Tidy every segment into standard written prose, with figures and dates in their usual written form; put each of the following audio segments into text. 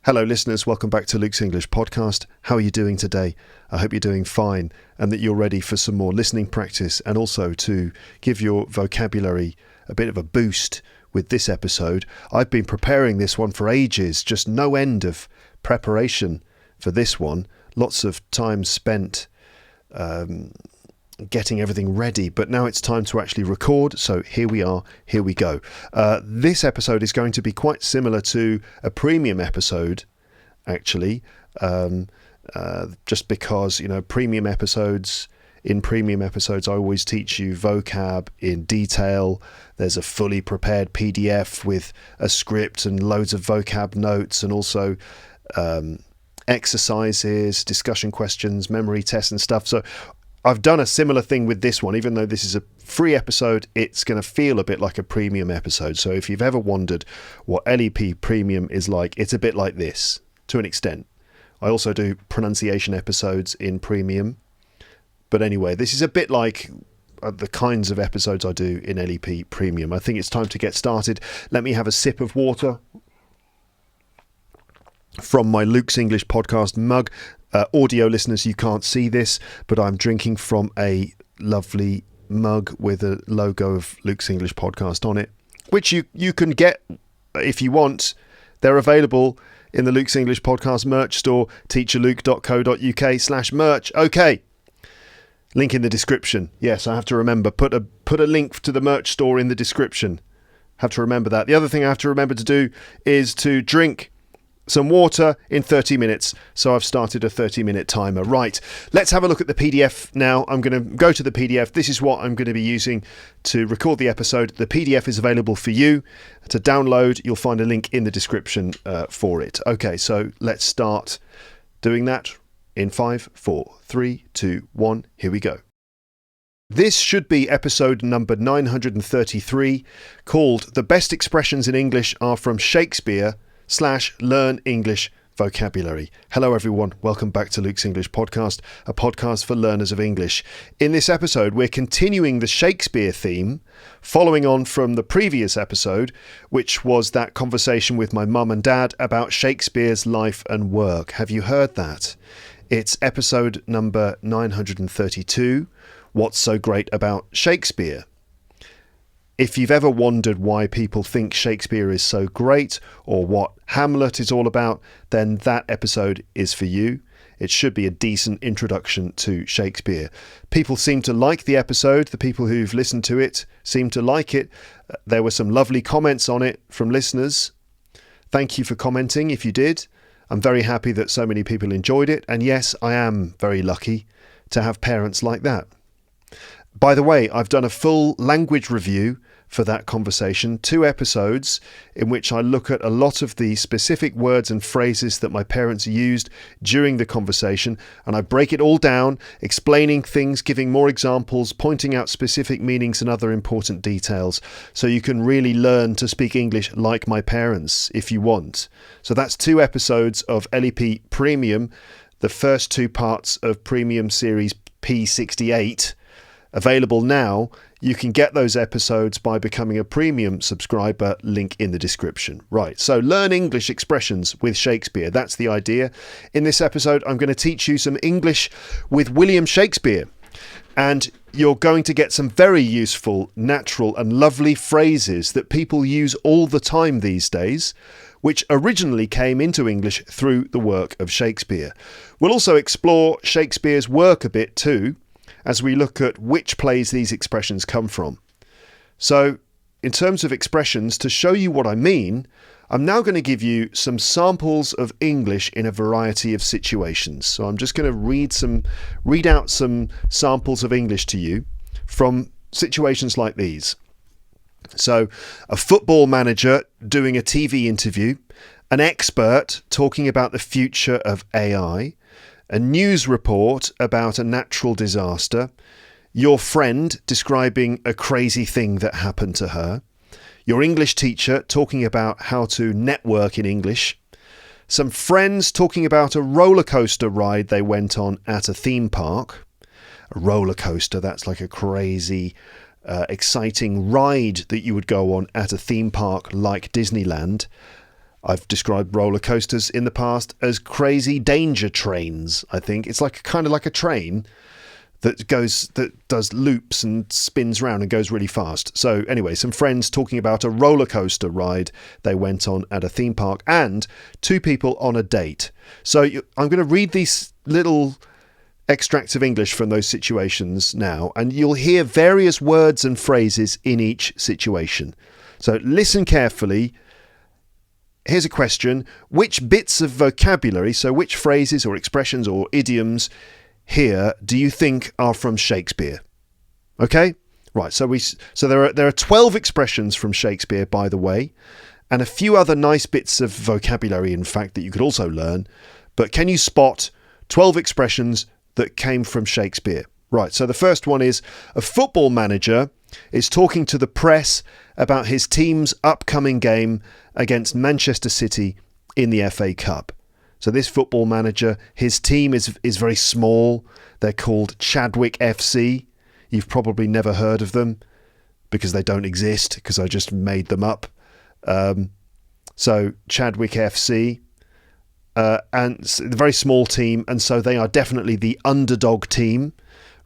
Hello listeners, welcome back to Luke's English podcast. How are you doing today? I hope you're doing fine and that you're ready for some more listening practice and also to give your vocabulary a bit of a boost with this episode. I've been preparing this one for ages, just no end of preparation for this one. Lots of time spent getting everything ready, but now it's time to actually record. So here we are, here we go. This episode is going to be quite similar to a premium episode, actually, just because, premium episodes, I always teach you vocab in detail. There's a fully prepared PDF with a script and loads of vocab notes and also exercises, discussion questions, memory tests and stuff. So I've done a similar thing with this one. Even though this is a free episode, it's going to feel a bit like a premium episode. So if you've ever wondered what LEP Premium is like, it's a bit like this, to an extent. I also do pronunciation episodes in Premium. But anyway, this is a bit like the kinds of episodes I do in LEP Premium. I think it's time to get started. Let me have a sip of water from my Luke's English podcast mug. Audio listeners, you can't see this, but I'm drinking from a lovely mug with a logo of Luke's English podcast on it, which you can get if you want. They're available in the Luke's English podcast merch store, teacherluke.co.uk/merch. Okay. Link in the description. Yes, I have to remember. Put a link to the merch store in the description. Have to remember that. The other thing I have to remember to do is to drink some water in 30 minutes. So I've started a 30-minute timer. Right, let's have a look at the PDF now. I'm going to go to the PDF. This is what I'm going to be using to record the episode. The PDF is available for you to download. You'll find a link in the description for it. Okay, so let's start doing that in 5, 4, 3, 2, 1. Here we go. This should be episode number 933, called The Best Expressions in English Are from Shakespeare / Learn English Vocabulary. Hello everyone, welcome back to Luke's English Podcast, a podcast for learners of English. In this episode, we're continuing the Shakespeare theme, following on from the previous episode, which was that conversation with my mum and dad about Shakespeare's life and work. Have you heard that? It's episode number 932, What's So Great About Shakespeare? If you've ever wondered why people think Shakespeare is so great or what Hamlet is all about, then that episode is for you. It should be a decent introduction to Shakespeare. People seem to like the episode. The people who've listened to it seem to like it. There were some lovely comments on it from listeners. Thank you for commenting if you did. I'm very happy that so many people enjoyed it. And yes, I am very lucky to have parents like that. By the way, I've done a full language review for that conversation, 2 episodes in which I look at a lot of the specific words and phrases that my parents used during the conversation, and I break it all down, explaining things, giving more examples, pointing out specific meanings and other important details, so you can really learn to speak English like my parents if you want. So that's 2 episodes of LEP Premium, the first 2 parts of Premium Series P68, available now. You can get those episodes by becoming a premium subscriber, link in the description. Right, so learn English expressions with Shakespeare. That's the idea. In this episode, I'm going to teach you some English with William Shakespeare. And you're going to get some very useful, natural and lovely phrases that people use all the time these days, which originally came into English through the work of Shakespeare. We'll also explore Shakespeare's work a bit too, as we look at which plays these expressions come from. So, in terms of expressions, to show you what I mean, I'm now going to give you some samples of English in a variety of situations. So I'm just going to read out some samples of English to you from situations like these. So, a football manager doing a TV interview, an expert talking about the future of AI, a news report about a natural disaster, your friend describing a crazy thing that happened to her, your English teacher talking about how to network in English, some friends talking about a roller coaster ride they went on at a theme park. A roller coaster, that's like a crazy, exciting ride that you would go on at a theme park like Disneyland. I've described roller coasters in the past as crazy danger trains. I think it's kind of like a train that does loops and spins around and goes really fast. So anyway, some friends talking about a roller coaster ride they went on at a theme park, and two people on a date. So I'm going to read these little extracts of English from those situations now, and you'll hear various words and phrases in each situation. So listen carefully. Here's a question. Which bits of vocabulary, so which phrases or expressions or idioms here do you think are from Shakespeare? Okay? Right, so there are 12 expressions from Shakespeare, by the way, and a few other nice bits of vocabulary, in fact, that you could also learn. But can you spot 12 expressions that came from Shakespeare? Right, so the first one is a football manager is talking to the press about his team's upcoming game against Manchester City in the FA Cup. So this football manager, his team is very small. They're called Chadwick FC. You've probably never heard of them because they don't exist, because I just made them up. So Chadwick FC, and it's a very small team, and so they are definitely the underdog team,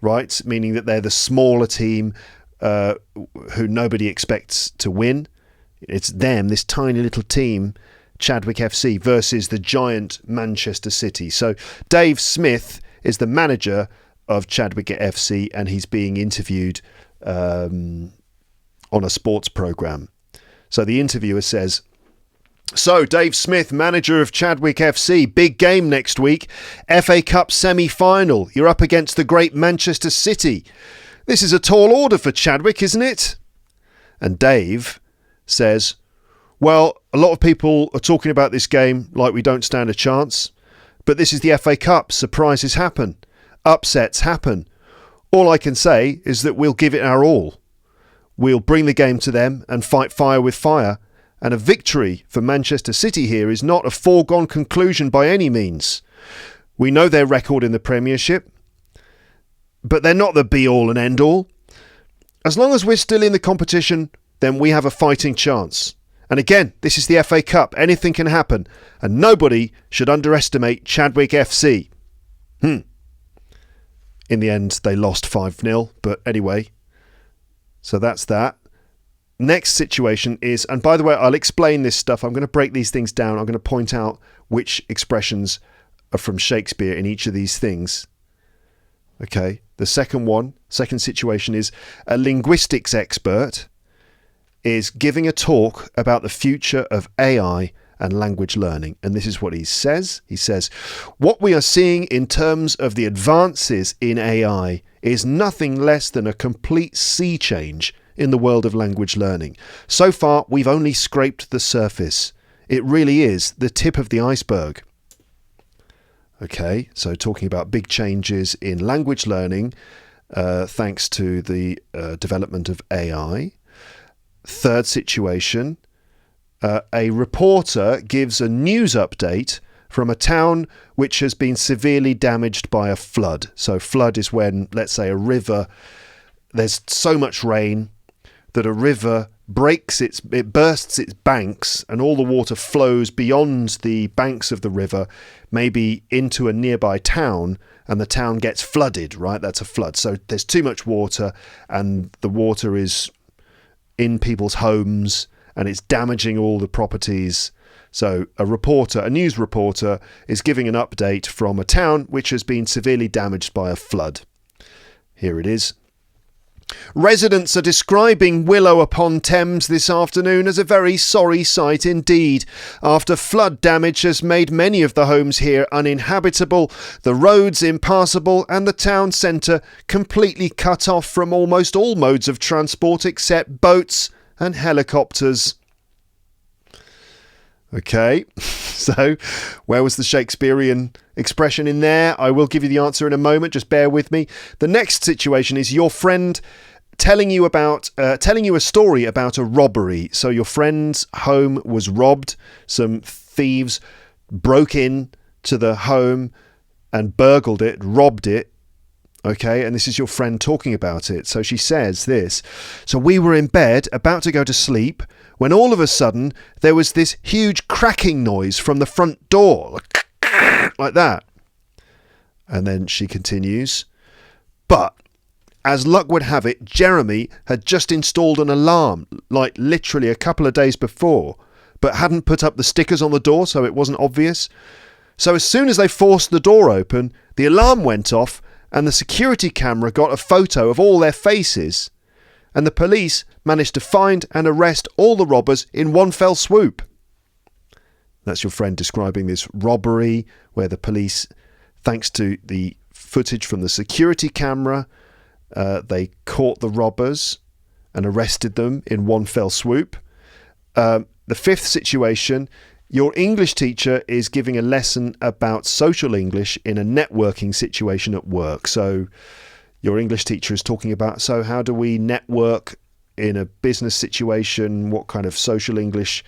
right? Meaning that they're the smaller team who nobody expects to win. It's them, this tiny little team, Chadwick FC, versus the giant Manchester City. So Dave Smith is the manager of Chadwick FC, and he's being interviewed on a sports programme. So the interviewer says, "So Dave Smith, manager of Chadwick FC, big game next week, FA Cup semi-final. You're up against the great Manchester City. This is a tall order for Chadwick, isn't it?" And Dave says, "Well, a lot of people are talking about this game like we don't stand a chance. But this is the FA Cup. Surprises happen. Upsets happen. All I can say is that we'll give it our all. We'll bring the game to them and fight fire with fire. And a victory for Manchester City here is not a foregone conclusion by any means. We know their record in the Premiership, but they're not the be-all and end-all. As long as we're still in the competition, then we have a fighting chance. And again, this is the FA Cup. Anything can happen. And nobody should underestimate Chadwick FC." In the end, they lost 5-0. But anyway, so that's that. Next situation is, and by the way, I'll explain this stuff. I'm going to break these things down. I'm going to point out which expressions are from Shakespeare in each of these things. Okay. The second situation is a linguistics expert is giving a talk about the future of AI and language learning. And this is what he says. He says, "What we are seeing in terms of the advances in AI is nothing less than a complete sea change in the world of language learning. So far, we've only scraped the surface. It really is the tip of the iceberg." Okay, so talking about big changes in language learning thanks to the development of AI. Third situation, a reporter gives a news update from a town which has been severely damaged by a flood. So flood is when, let's say, a river, there's so much rain that a river it bursts its banks, and all the water flows beyond the banks of the river, maybe into a nearby town, and the town gets flooded, right? That's a flood. So there's too much water, and the water is in people's homes, and it's damaging all the properties. So a news reporter is giving an update from a town which has been severely damaged by a flood. Here it is. "Residents are describing Willow upon Thames this afternoon as a very sorry sight indeed. After flood damage has made many of the homes here uninhabitable, the roads impassable, and the town centre completely cut off from almost all modes of transport except boats and helicopters." Okay, so where was the Shakespearean expression in there? I will give you the answer in a moment, just bear with me. The next situation is your friend telling you a story about a robbery. So your friend's home was robbed. Some thieves broke in to the home and burgled it, robbed it. Okay, and this is your friend talking about it. So she says this. So we were in bed, about to go to sleep, when all of a sudden there was this huge cracking noise from the front door. Like that. And then she continues. But as luck would have it, Jeremy had just installed an alarm, like literally a couple of days before, but hadn't put up the stickers on the door so it wasn't obvious. So as soon as they forced the door open, the alarm went off and the security camera got a photo of all their faces, and the police managed to find and arrest all the robbers in one fell swoop. That's your friend describing this robbery where the police, thanks to the footage from the security camera, they caught the robbers and arrested them in one fell swoop. The fifth situation, your English teacher is giving a lesson about social English in a networking situation at work. So your English teacher is talking about, so how do we network in a business situation? What kind of social English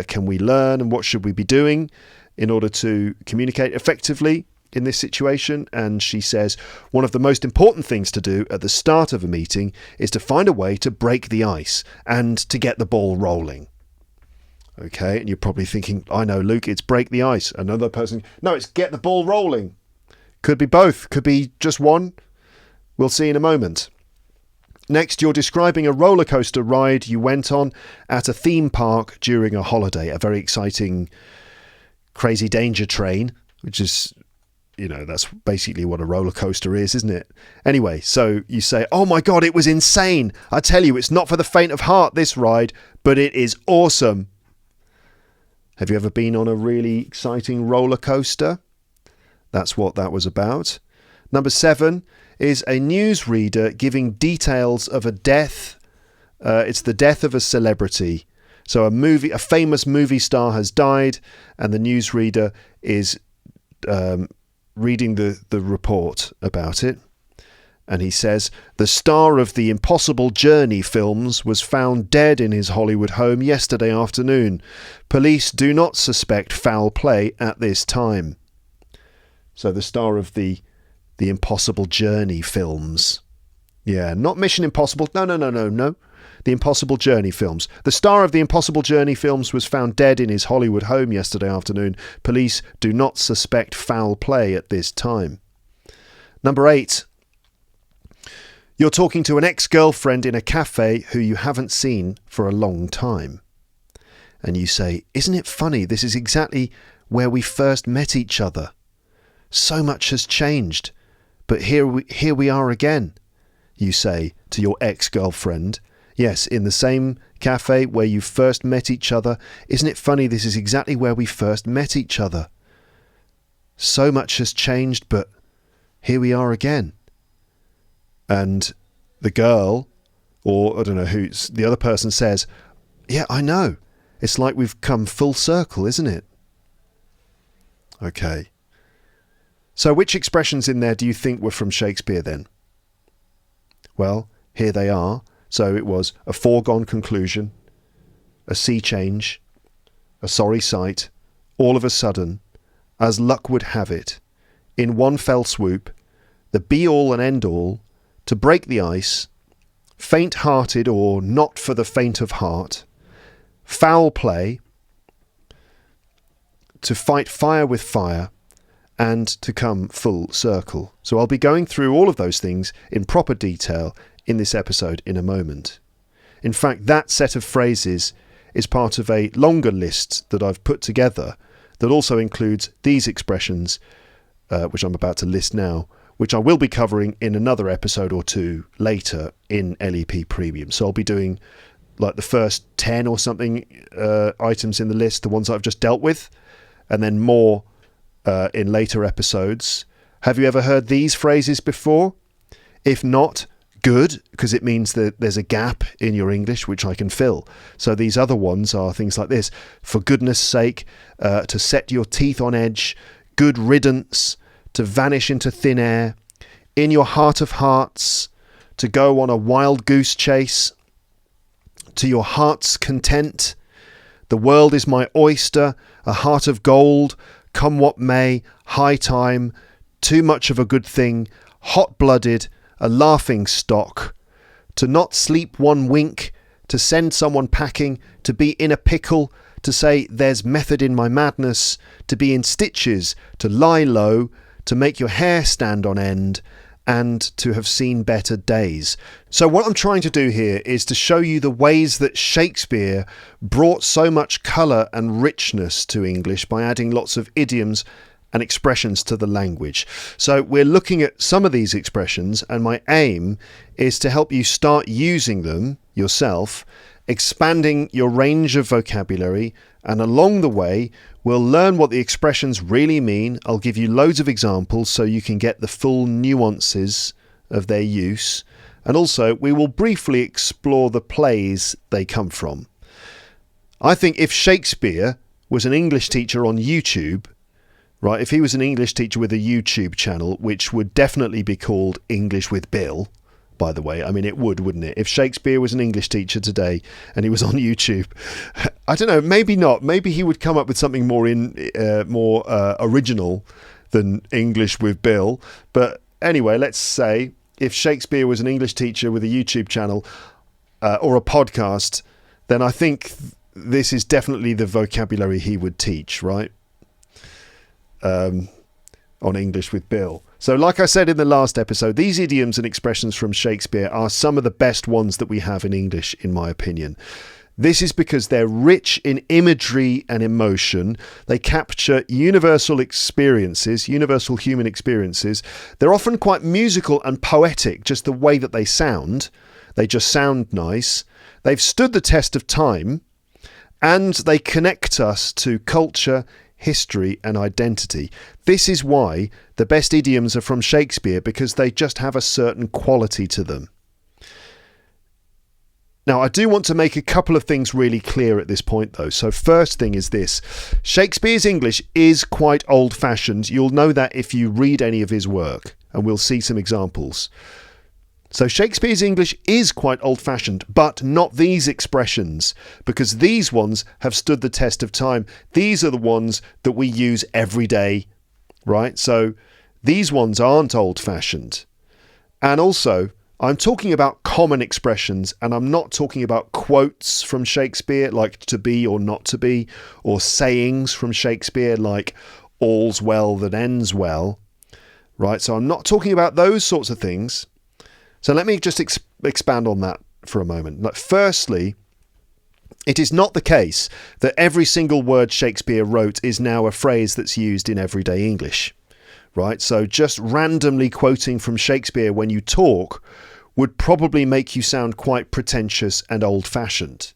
can we learn, and what should we be doing in order to communicate effectively in this situation? And she says one of the most important things to do at the start of a meeting is to find a way to break the ice and to get the ball rolling. Okay, and you're probably thinking, I know, Luke, it's break the ice. Another person, no, it's get the ball rolling. Could be both, could be just one. We'll see in a moment. Next, you're describing a roller coaster ride you went on at a theme park during a holiday, a very exciting crazy danger train, which is, you know, that's basically what a roller coaster is, isn't it? Anyway, so you say, oh my God, it was insane. I tell you, it's not for the faint of heart, this ride, but it is awesome. Have you ever been on a really exciting roller coaster? That's what that was about. Number 7 is a newsreader giving details of a death. It's the death of a celebrity. So a famous movie star has died, and the newsreader is reading the report about it. And he says, the star of the Impossible Journey films was found dead in his Hollywood home yesterday afternoon. Police do not suspect foul play at this time. So the star of the Impossible Journey films. Yeah, not Mission Impossible. No. The Impossible Journey films. The star of the Impossible Journey films was found dead in his Hollywood home yesterday afternoon. Police do not suspect foul play at this time. Number 8. You're talking to an ex-girlfriend in a cafe who you haven't seen for a long time. And you say, isn't it funny? This is exactly where we first met each other. So much has changed. But here we are again, you say to your ex-girlfriend. Yes, in the same cafe where you first met each other. Isn't it funny? This is exactly where we first met each other. So much has changed, but here we are again. And the girl, or I don't know who, the other person says, yeah, I know. It's like we've come full circle, isn't it? Okay. So which expressions in there do you think were from Shakespeare then? Well, here they are. So it was a foregone conclusion, a sea change, a sorry sight, all of a sudden, as luck would have it, in one fell swoop, the be-all and end-all, to break the ice, faint-hearted or not for the faint of heart, foul play, to fight fire with fire, and to come full circle. So I'll be going through all of those things in proper detail in this episode in a moment. In fact, that set of phrases is part of a longer list that I've put together that also includes these expressions, which I'm about to list now, which I will be covering in another episode or two later in LEP Premium. So I'll be doing like the first 10 or something items in the list, the ones I've just dealt with, and then more in later episodes. Have you ever heard these phrases before? If not, good, because it means that there's a gap in your English which I can fill. So these other ones are things like this: for goodness sake, to set your teeth on edge, good riddance, to vanish into thin air, in your heart of hearts, to go on a wild goose chase, to your heart's content, the world is my oyster, a heart of gold, come what may, high time, too much of a good thing, hot-blooded, a laughing stock, to not sleep one wink, to send someone packing, to be in a pickle, to say there's method in my madness, to be in stitches, to lie low, to make your hair stand on end, and to have seen better days. So what I'm trying to do here is to show you the ways that Shakespeare brought so much colour and richness to English by adding lots of idioms and expressions to the language. So we're looking at some of these expressions, and my aim is to help you start using them yourself, expanding your range of vocabulary, and along the way we'll learn what the expressions really mean. I'll give you loads of examples so you can get the full nuances of their use, and also we will briefly explore the plays they come from. I think if Shakespeare was an English teacher on YouTube, right, if he was an English teacher with a YouTube channel, which would definitely be called English with Bill, by the way. I mean, it would, wouldn't it? If Shakespeare was an English teacher today and he was on YouTube, I don't know, maybe not. Maybe he would come up with something more original than English with Bill. But anyway, let's say if Shakespeare was an English teacher with a YouTube channel or a podcast, then I think this is definitely the vocabulary he would teach, right? On English with Bill. So like I said in the last episode, these idioms and expressions from Shakespeare are some of the best ones that we have in English, in my opinion. This is because they're rich in imagery and emotion. They capture universal experiences, universal human experiences. They're often quite musical and poetic, just the way that they sound. They just sound nice. They've stood the test of time, and they connect us to culture, history and identity. This is why the best idioms are from Shakespeare, because they just have a certain quality to them. Now, I do want to make a couple of things really clear at this point, though. So first thing is this. Shakespeare's English is quite old-fashioned. You'll know that if you read any of his work, and we'll see some examples. So Shakespeare's English is quite old-fashioned, but not these expressions, because these ones have stood the test of time. These are the ones that we use every day, right? So these ones aren't old-fashioned. And also, I'm talking about common expressions, and I'm not talking about quotes from Shakespeare, like to be or not to be, or sayings from Shakespeare, like all's well that ends well, right? So I'm not talking about those sorts of things. So let me just expand on that for a moment. Like, firstly, it is not the case that every single word Shakespeare wrote is now a phrase that's used in everyday English, right? So just randomly quoting from Shakespeare when you talk would probably make you sound quite pretentious and old-fashioned,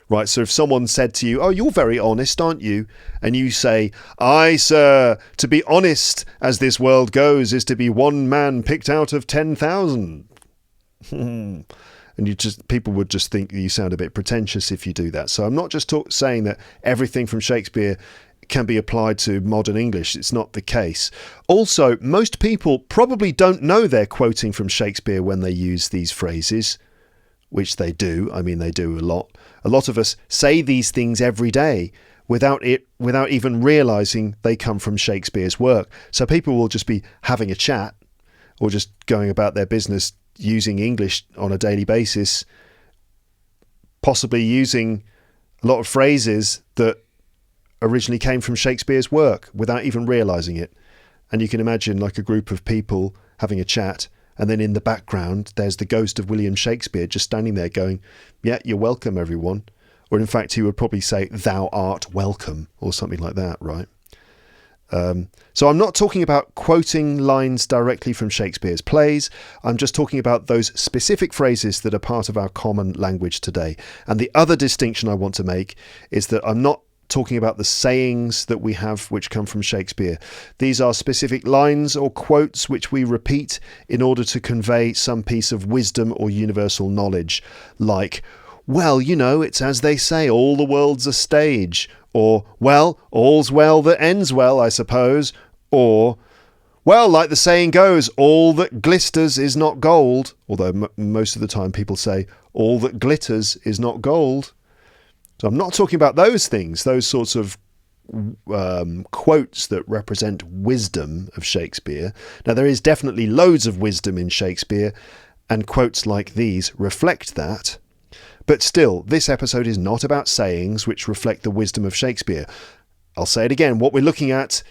right? So if someone said to you, "Oh, you're very honest, aren't you?" And you say, "Aye, sir, to be honest, as this world goes, is to be one man picked out of 10,000. And people would just think you sound a bit pretentious if you do that. So I'm not just saying that everything from Shakespeare can be applied to modern English. It's not the case. Also, most people probably don't know they're quoting from Shakespeare when they use these phrases, which they do. I mean, they do a lot. A lot of us say these things every day without even realising they come from Shakespeare's work. So people will just be having a chat or just going about their business using English on a daily basis, possibly using a lot of phrases that originally came from Shakespeare's work without even realising it. And you can imagine like a group of people having a chat, and then in the background there's the ghost of William Shakespeare just standing there going, "Yeah, you're welcome, everyone." Or in fact, he would probably say, "Thou art welcome," or something like that, right? So I'm not talking about quoting lines directly from Shakespeare's plays. I'm just talking about those specific phrases that are part of our common language today. And the other distinction I want to make is that I'm not talking about the sayings that we have which come from Shakespeare. These are specific lines or quotes which we repeat in order to convey some piece of wisdom or universal knowledge, like, "Well, you know, it's as they say, all the world's a stage," or, "Well, all's well that ends well, I suppose," or, "Well, like the saying goes, all that glisters is not gold," although most of the time people say, "All that glitters is not gold." So I'm not talking about those things, those sorts of quotes that represent wisdom of Shakespeare. Now, there is definitely loads of wisdom in Shakespeare, and quotes like these reflect that. But still, this episode is not about sayings which reflect the wisdom of Shakespeare. I'll say it again. What we're looking at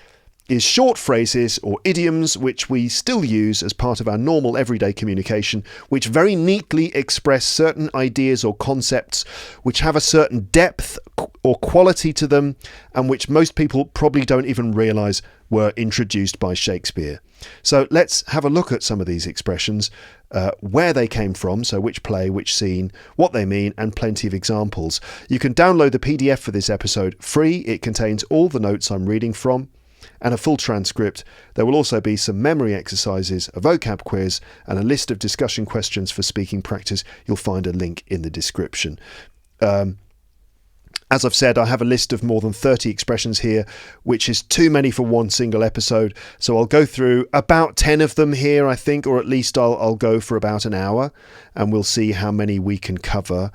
is short phrases or idioms which we still use as part of our normal everyday communication, which very neatly express certain ideas or concepts which have a certain depth or quality to them, and which most people probably don't even realise were introduced by Shakespeare. So let's have a look at some of these expressions, where they came from, so which play, which scene, what they mean, and plenty of examples. You can download the PDF for this episode free. It contains all the notes I'm reading from and a full transcript. There will also be some memory exercises, a vocab quiz, and a list of discussion questions for speaking practice. You'll find a link in the description. As I've said, I have a list of more than 30 expressions here, which is too many for one single episode. So I'll go through about 10 of them here, I think, or at least I'll go for about an hour, and we'll see how many we can cover.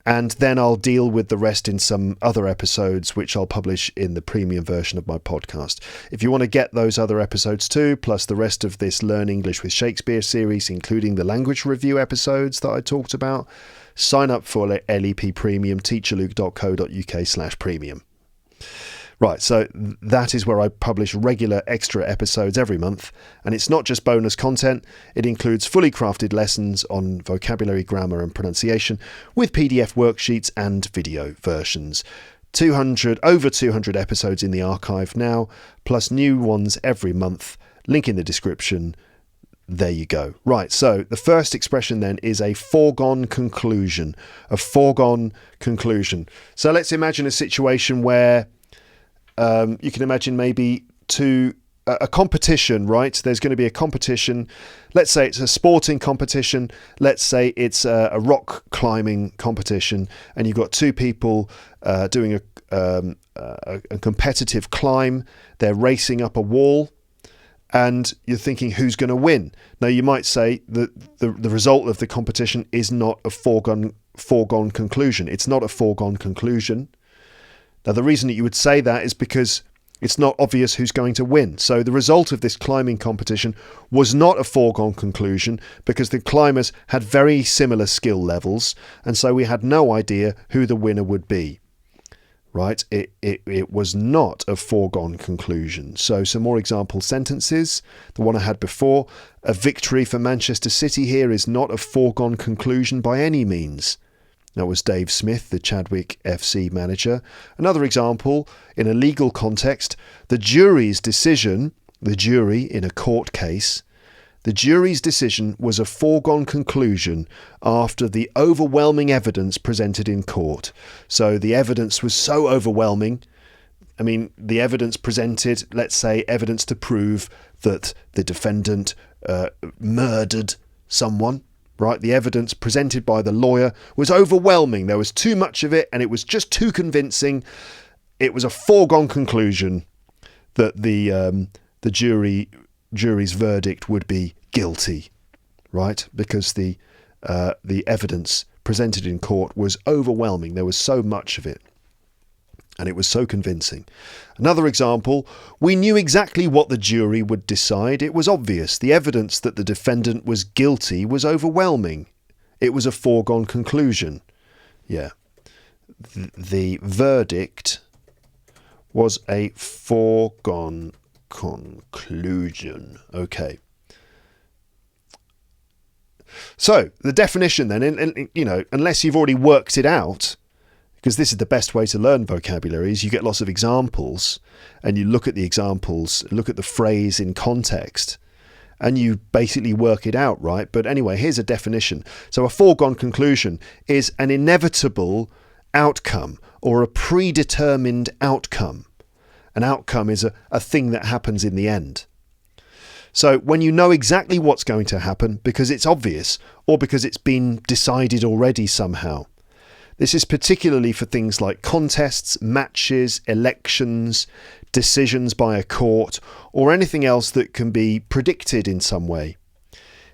And then I'll deal with the rest in some other episodes, which I'll publish in the premium version of my podcast. If you want to get those other episodes too, plus the rest of this Learn English with Shakespeare series, including the language review episodes that I talked about, sign up for LEP Premium, teacherluke.co.uk/premium. Right, so that is where I publish regular extra episodes every month, and it's not just bonus content. It includes fully crafted lessons on vocabulary, grammar and pronunciation with PDF worksheets and video versions. Over 200 episodes in the archive now, plus new ones every month. Link in the description. There you go. Right, so the first expression then is a foregone conclusion. A foregone conclusion. So let's imagine a situation where you can imagine maybe a competition, right? There's going to be a competition. Let's say it's a sporting competition. Let's say it's a rock climbing competition, and you've got two people doing a competitive climb. They're racing up a wall, and you're thinking, who's going to win? Now, you might say that the result of the competition is not a foregone conclusion. It's not a foregone conclusion. Now, the reason that you would say that is because it's not obvious who's going to win. So the result of this climbing competition was not a foregone conclusion because the climbers had very similar skill levels, and so we had no idea who the winner would be. Right? It was not a foregone conclusion. So some more example sentences. The one I had before, a victory for Manchester City here is not a foregone conclusion by any means. That was Dave Smith, the Chadwick FC manager. Another example, in a legal context, the jury's decision, the jury in a court case, the jury's decision was a foregone conclusion after the overwhelming evidence presented in court. So the evidence was so overwhelming. I mean, the evidence presented, let's say, evidence to prove that the defendant murdered someone. Right, the evidence presented by the lawyer was overwhelming. There was too much of it, and it was just too convincing. It was a foregone conclusion that the jury's verdict would be guilty, right? Because the evidence presented in court was overwhelming. There was so much of it, and it was so convincing. Another example, we knew exactly what the jury would decide. It was obvious. The evidence that the defendant was guilty was overwhelming. It was a foregone conclusion. Yeah. The verdict was a foregone conclusion. Okay. So, the definition then, unless you've already worked it out, because this is the best way to learn vocabulary, is you get lots of examples and you look at the examples, look at the phrase in context, and you basically work it out, right? But anyway, here's a definition. So a foregone conclusion is an inevitable outcome or a predetermined outcome. An outcome is a thing that happens in the end. So when you know exactly what's going to happen because it's obvious or because it's been decided already somehow. This is particularly for things like contests, matches, elections, decisions by a court, or anything else that can be predicted in some way.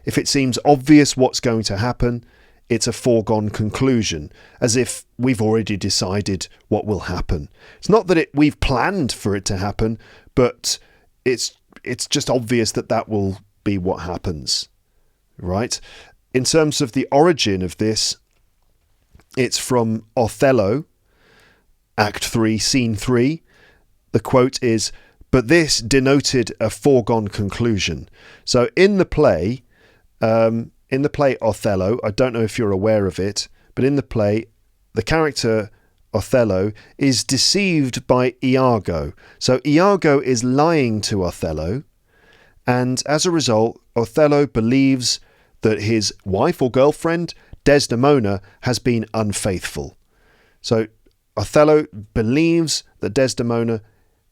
If it seems obvious what's going to happen, it's a foregone conclusion, as if we've already decided what will happen. It's not that we've planned for it to happen, but it's just obvious that will be what happens, right? In terms of the origin of this, it's from Othello, Act 3, Scene 3. The quote is, "But this denoted a foregone conclusion." So in the play Othello, I don't know if you're aware of it, but in the play, the character Othello is deceived by Iago. So Iago is lying to Othello, and as a result, Othello believes that his wife or girlfriend, Desdemona, has been unfaithful. So Othello believes that Desdemona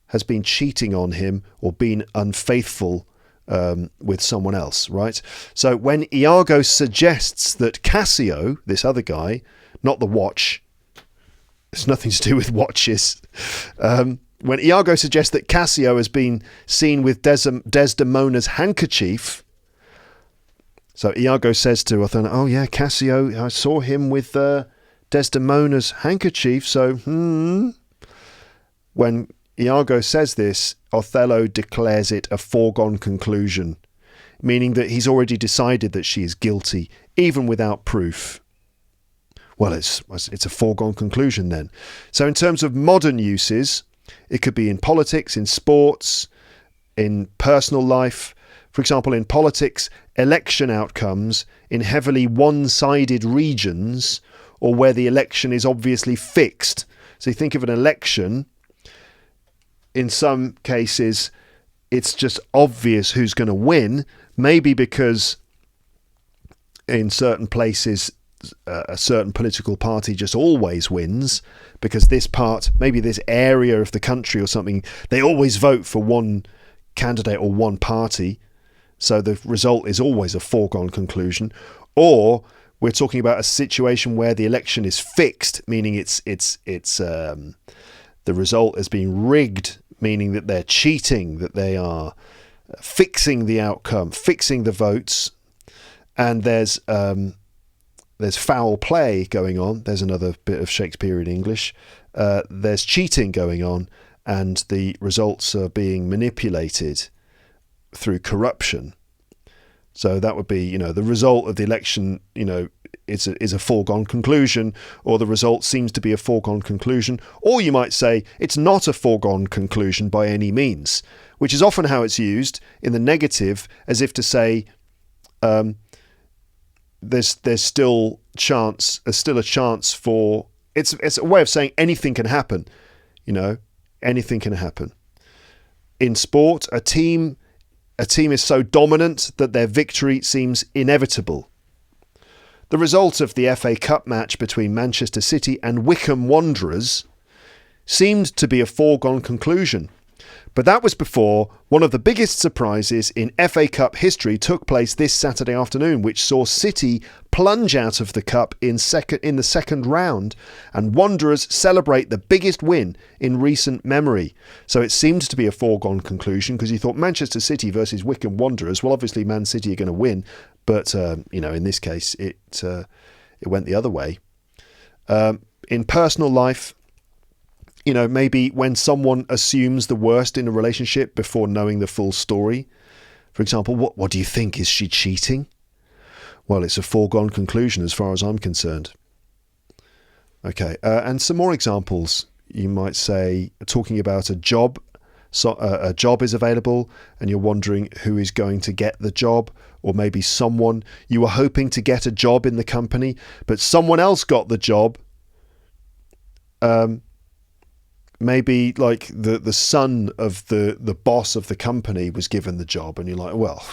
has been cheating on him or been unfaithful with someone else, right? So when Iago suggests that Cassio, this other guy, not the watch, it's nothing to do with watches, when Iago suggests that Cassio has been seen with Desdemona's handkerchief, so Iago says to Othello, "Oh yeah, Cassio, I saw him with Desdemona's handkerchief, so When Iago says this, Othello declares it a foregone conclusion, meaning that he's already decided that she is guilty, even without proof. Well, it's a foregone conclusion then. So in terms of modern uses, it could be in politics, in sports, in personal life. For example, in politics, election outcomes in heavily one-sided regions, or where the election is obviously fixed. So you think of an election, in some cases, it's just obvious who's going to win, maybe because in certain places, a certain political party just always wins, because this part, maybe this area of the country or something, they always vote for one candidate or one party. So the result is always a foregone conclusion. Or we're talking about a situation where the election is fixed, meaning it's the result has been rigged, meaning that they're cheating, that they are fixing the outcome, fixing the votes, and there's foul play going on. There's another bit of Shakespearean English. There's cheating going on, and the results are being manipulated through corruption. So that would be, the result of the election, is a foregone conclusion, or the result seems to be a foregone conclusion. Or you might say it's not a foregone conclusion by any means, which is often how it's used in the negative, as if to say there's still a chance for. It's a way of saying anything can happen. Anything can happen. In sport, a team is so dominant that their victory seems inevitable. The result of the FA Cup match between Manchester City and Wycombe Wanderers seemed to be a foregone conclusion. But that was before one of the biggest surprises in FA Cup history took place this Saturday afternoon, which saw City plunge out of the cup in the second round, and Wanderers celebrate the biggest win in recent memory. So it seemed to be a foregone conclusion, because you thought Manchester City versus Wycombe Wanderers, well, obviously Man City are going to win, but in this case it went the other way. In personal life, maybe when someone assumes the worst in a relationship before knowing the full story. For example, what do you think? Is she cheating? Well, it's a foregone conclusion as far as I'm concerned. Okay, and some more examples. You might say, talking about a job. So a job is available and you're wondering who is going to get the job, or maybe someone, you were hoping to get a job in the company, but someone else got the job. Maybe like the son of the boss of the company was given the job, and you're like, well,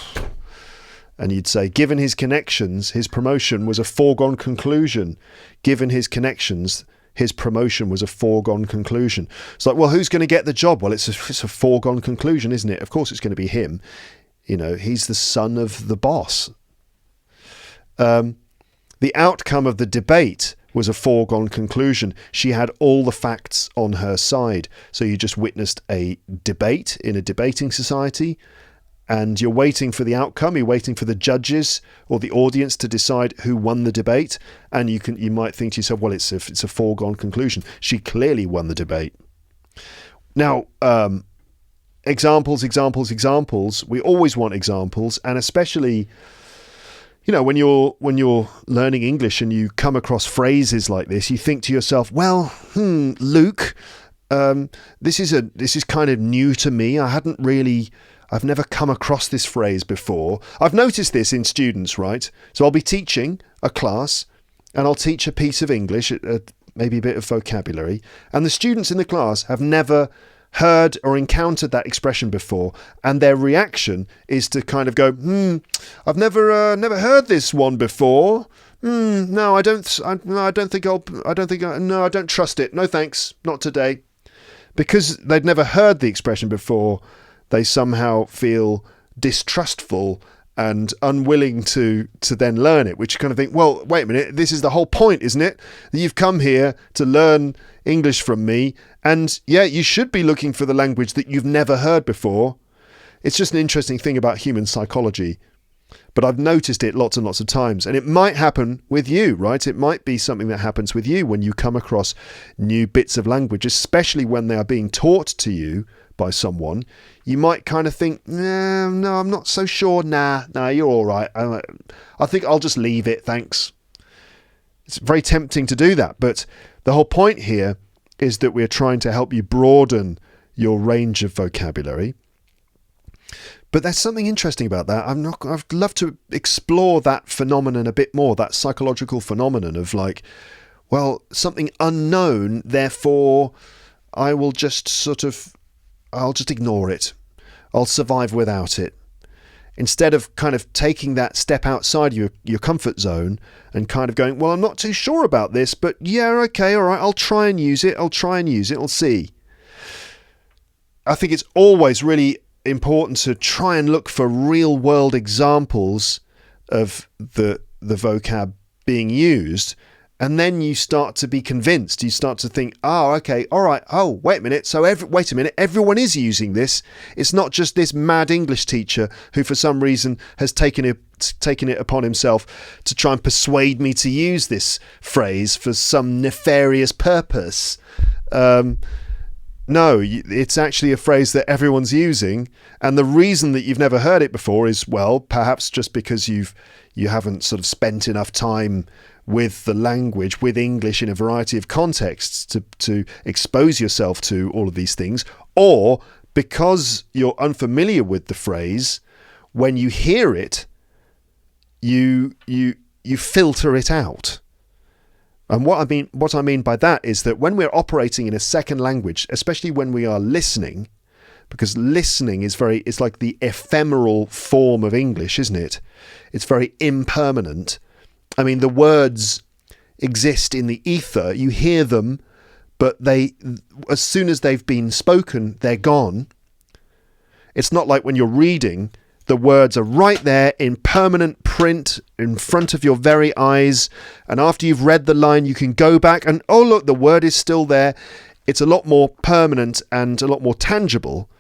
and you'd say, given his connections, his promotion was a foregone conclusion. Given his connections, his promotion was a foregone conclusion. It's like, well, who's going to get the job? Well, it's a foregone conclusion, isn't it? Of course it's going to be him. He's the son of the boss. The outcome of the debate was a foregone conclusion. She had all the facts on her side. So you just witnessed a debate in a debating society, and you're waiting for the outcome. You're waiting for the judges or the audience to decide who won the debate. And you might think to yourself, well, it's a foregone conclusion. She clearly won the debate. Now, examples. We always want examples, and especially, when you're learning English and you come across phrases like this, you think to yourself, well, Luke, this is kind of new to me. I've never come across this phrase before. I've noticed this in students, right? So I'll be teaching a class and I'll teach a piece of English, maybe a bit of vocabulary, and the students in the class have never heard or encountered that expression before, and their reaction is to kind of go, I've never heard this one before. No, I don't trust it. No thanks, not today. Because they'd never heard the expression before, they somehow feel distrustful and unwilling to then learn it, which you kind of think, well, wait a minute, this is the whole point, isn't it? That you've come here to learn English from me, and yeah, you should be looking for the language that you've never heard before. It's just an interesting thing about human psychology. But I've noticed it lots and lots of times, and it might happen with you, right? It might be something that happens with you when you come across new bits of language, especially when they are being taught to you by someone. You might kind of think, no, I'm not so sure. Nah, you're all right. I think I'll just leave it, thanks. It's very tempting to do that, but the whole point here is that we're trying to help you broaden your range of vocabulary. But there's something interesting about that. I'd love to explore that phenomenon a bit more, that psychological phenomenon of like, well, something unknown, therefore I'll just ignore it. I'll survive without it. Instead of kind of taking that step outside your comfort zone and kind of going, well, I'm not too sure about this, but yeah, okay, all right, I'll try and use it. I'll see. I think it's always really important to try and look for real world examples of the vocab being used, and then you start to be convinced. You start to think, oh, okay, all right, oh, wait a minute, everyone is using this. It's not just this mad English teacher who for some reason has taken it upon himself to try and persuade me to use this phrase for some nefarious purpose. No, it's actually a phrase that everyone's using, and the reason that you've never heard it before is, well, perhaps just because you haven't sort of spent enough time with the language, with English in a variety of contexts to expose yourself to all of these things, or because you're unfamiliar with the phrase. When you hear it, you filter it out. And what I mean by that is that when we're operating in a second language, especially when we are listening, because listening it's like the ephemeral form of English, isn't it? It's very impermanent. I mean, the words exist in the ether. You hear them, but as soon as they've been spoken, they're gone. It's not like when you're reading, the words are right there in permanent print in front of your very eyes. And after you've read the line, you can go back and, oh, look, the word is still there. It's a lot more permanent and a lot more tangible.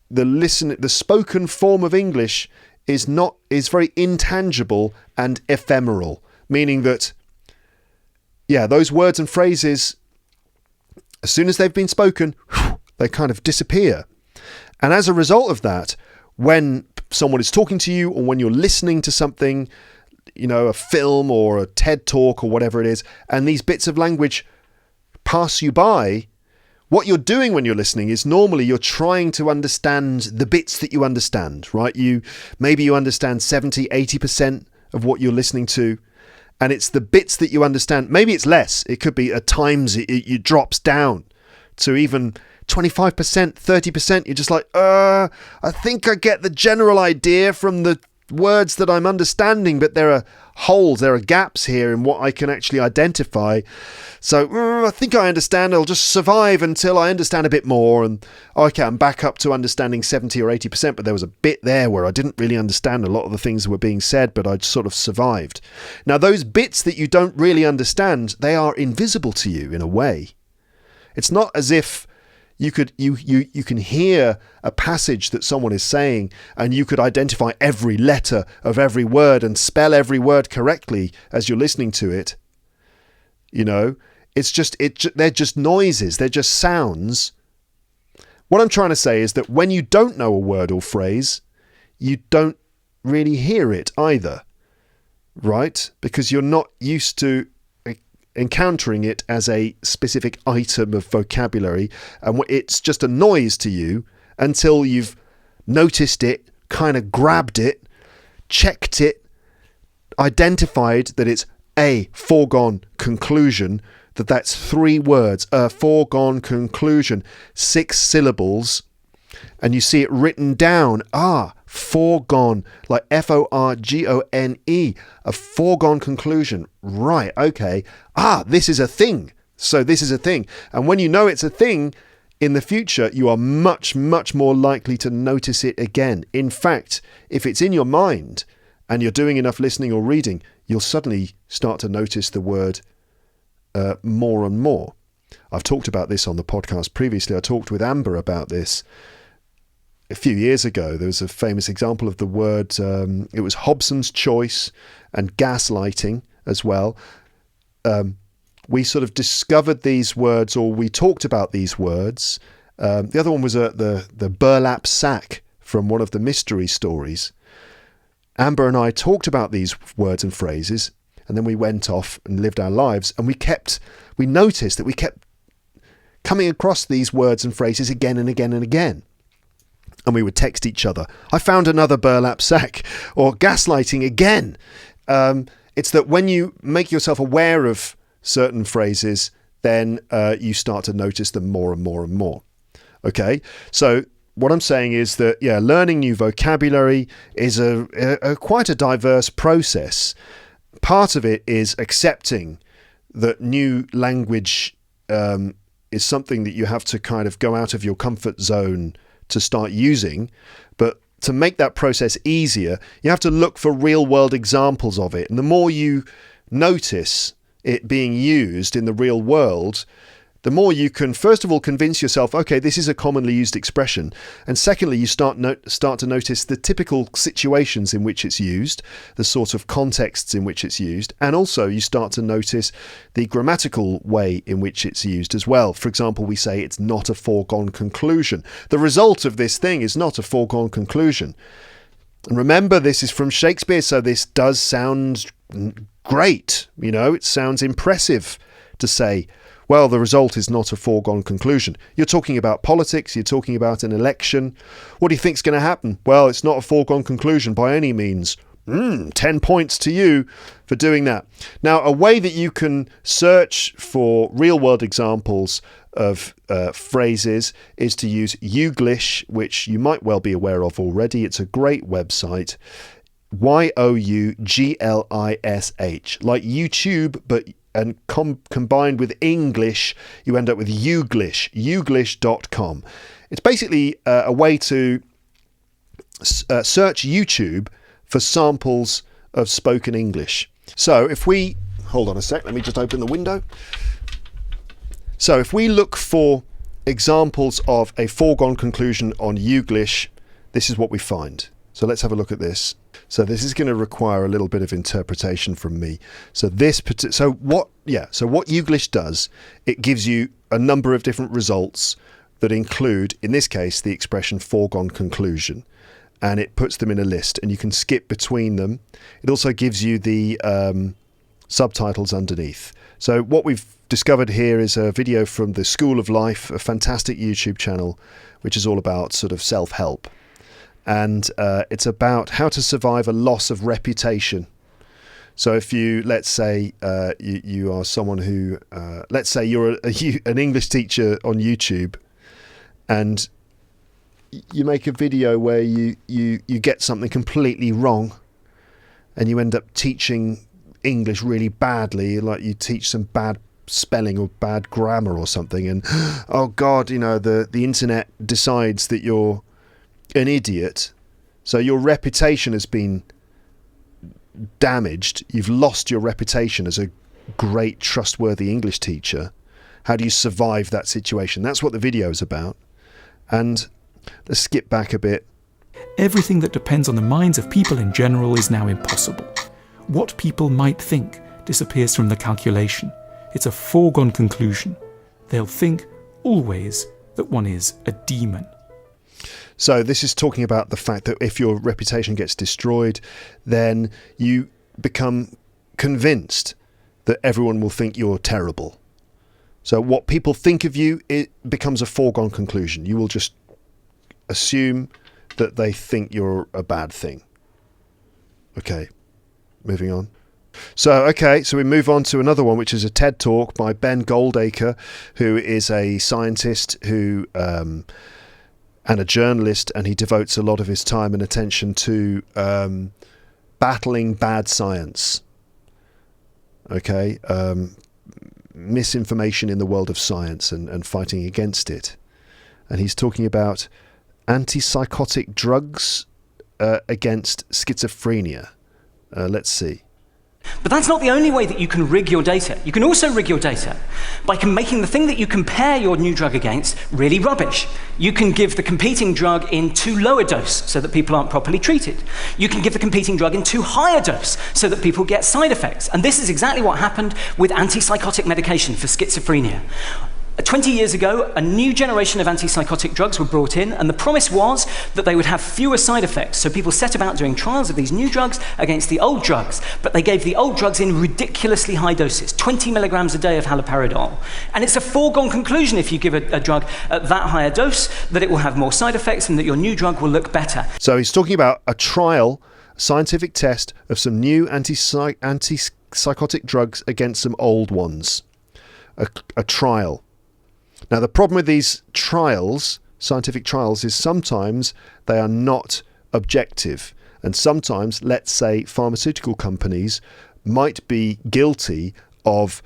The spoken form of English is very intangible and ephemeral, meaning that, yeah, those words and phrases, as soon as they've been spoken, they kind of disappear. And as a result of that, when someone is talking to you or when you're listening to something, a film or a TED talk or whatever it is, and these bits of language pass you by, what you're doing when you're listening is normally you're trying to understand the bits that you understand, right? Maybe you understand 70, 80% of what you're listening to, and it's the bits that you understand. Maybe it's less. It could be at times it drops down to even 25%, 30%. You're just like, I think I get the general idea from the words that I'm understanding, but there are holes, there are gaps here in what I can actually identify. So I think I understand. I'll just survive until I understand a bit more. And okay, I'm back up to understanding 70 or 80%, but there was a bit there where I didn't really understand a lot of the things that were being said, but I'd sort of survived. Now, those bits that you don't really understand, they are invisible to you in a way. It's not as if You can hear a passage that someone is saying, and you could identify every letter of every word and spell every word correctly as you're listening to it. You know, they're just noises, they're just sounds. What I'm trying to say is that when you don't know a word or phrase, you don't really hear it either, right? Because you're not used to encountering it as a specific item of vocabulary, and it's just a noise to you until you've noticed it, kind of grabbed it, checked it, identified that it's a foregone conclusion, that's 3 words, a foregone conclusion, 6 syllables, and you see it written down, foregone, like F-O-R-G-O-N-E, a foregone conclusion. Right, okay. This is a thing. So this is a thing. And when you know it's a thing, in the future, you are much, much more likely to notice it again. In fact, if it's in your mind and you're doing enough listening or reading, you'll suddenly start to notice the word more and more. I've talked about this on the podcast previously. I talked with Amber about this a few years ago. There was a famous example of the word, it was Hobson's choice and gaslighting as well. We sort of discovered these words, or we talked about these words. The other one was the burlap sack from one of the mystery stories. Amber and I talked about these words and phrases, and then we went off and lived our lives, and we noticed that we kept coming across these words and phrases again and again and again. And we would text each other, I found another burlap sack, or gaslighting again. It's that when you make yourself aware of certain phrases, then you start to notice them more and more and more. Okay, so what I'm saying is that, learning new vocabulary is a quite a diverse process. Part of it is accepting that new language is something that you have to kind of go out of your comfort zone to start using. But to make that process easier, you have to look for real world examples of it. And the more you notice it being used in the real world, the more you can, first of all, convince yourself, okay, this is a commonly used expression. And secondly, you start to notice the typical situations in which it's used, the sort of contexts in which it's used. And also you start to notice the grammatical way in which it's used as well. For example, we say it's not a foregone conclusion. The result of this thing is not a foregone conclusion. And remember, this is from Shakespeare, so this does sound great. You know, it sounds impressive to say, well, the result is not a foregone conclusion. You're talking about politics, you're talking about an election. What do you think's going to happen? Well, it's not a foregone conclusion by any means. 10 points to you for doing that. Now, a way that you can search for real-world examples of phrases is to use Youglish, which you might well be aware of already. It's a great website. Youglish, like YouTube, but combined with English, you end up with Youglish, youglish.com. It's basically a way to search YouTube for samples of spoken English. So if we, hold on a sec, let me just open the window. So if we look for examples of a foregone conclusion on Youglish, this is what we find. So let's have a look at this. So this is going to require a little bit of interpretation from me. So what Youglish does, it gives you a number of different results that include, in this case, the expression foregone conclusion, and it puts them in a list, and you can skip between them. It also gives you the subtitles underneath. So what we've discovered here is a video from the School of Life, a fantastic YouTube channel, which is all about sort of self-help. And it's about how to survive a loss of reputation. So if you, let's say, you are someone who, let's say you're an English teacher on YouTube, and you make a video where you get something completely wrong, and you end up teaching English really badly, like you teach some bad spelling or bad grammar or something, and oh God, you know, the internet decides that you're an idiot, so your reputation has been damaged. You've lost your reputation as a great, trustworthy English teacher. How do you survive that situation? That's what the video is about. And let's skip back a bit. Everything that depends on the minds of people in general is now impossible. What people might think disappears from the calculation. It's a foregone conclusion. They'll think, always, that one is a demon. So this is talking about the fact that if your reputation gets destroyed, then you become convinced that everyone will think you're terrible. So what people think of you, it becomes a foregone conclusion. You will just assume that they think you're a bad thing. Okay, moving on. So we move on to another one, which is a TED Talk by Ben Goldacre, who is a scientist and a journalist, and he devotes a lot of his time and attention to battling bad science. Okay, misinformation in the world of science and fighting against it. And he's talking about antipsychotic drugs against schizophrenia. Let's see. But that's not the only way that you can rig your data. You can also rig your data by making the thing that you compare your new drug against really rubbish. You can give the competing drug in too low a dose so that people aren't properly treated. You can give the competing drug in too high a dose so that people get side effects. And this is exactly what happened with antipsychotic medication for schizophrenia. 20 years ago, a new generation of antipsychotic drugs were brought in, and the promise was that they would have fewer side effects. So people set about doing trials of these new drugs against the old drugs, but they gave the old drugs in ridiculously high doses, 20 milligrams a day of haloperidol. And it's a foregone conclusion if you give a drug at that higher dose that it will have more side effects and that your new drug will look better. So he's talking about a trial, scientific test of some new antipsychotic drugs against some old ones. A trial. Now, the problem with these trials, scientific trials, is sometimes they are not objective. And sometimes, let's say, pharmaceutical companies might be guilty of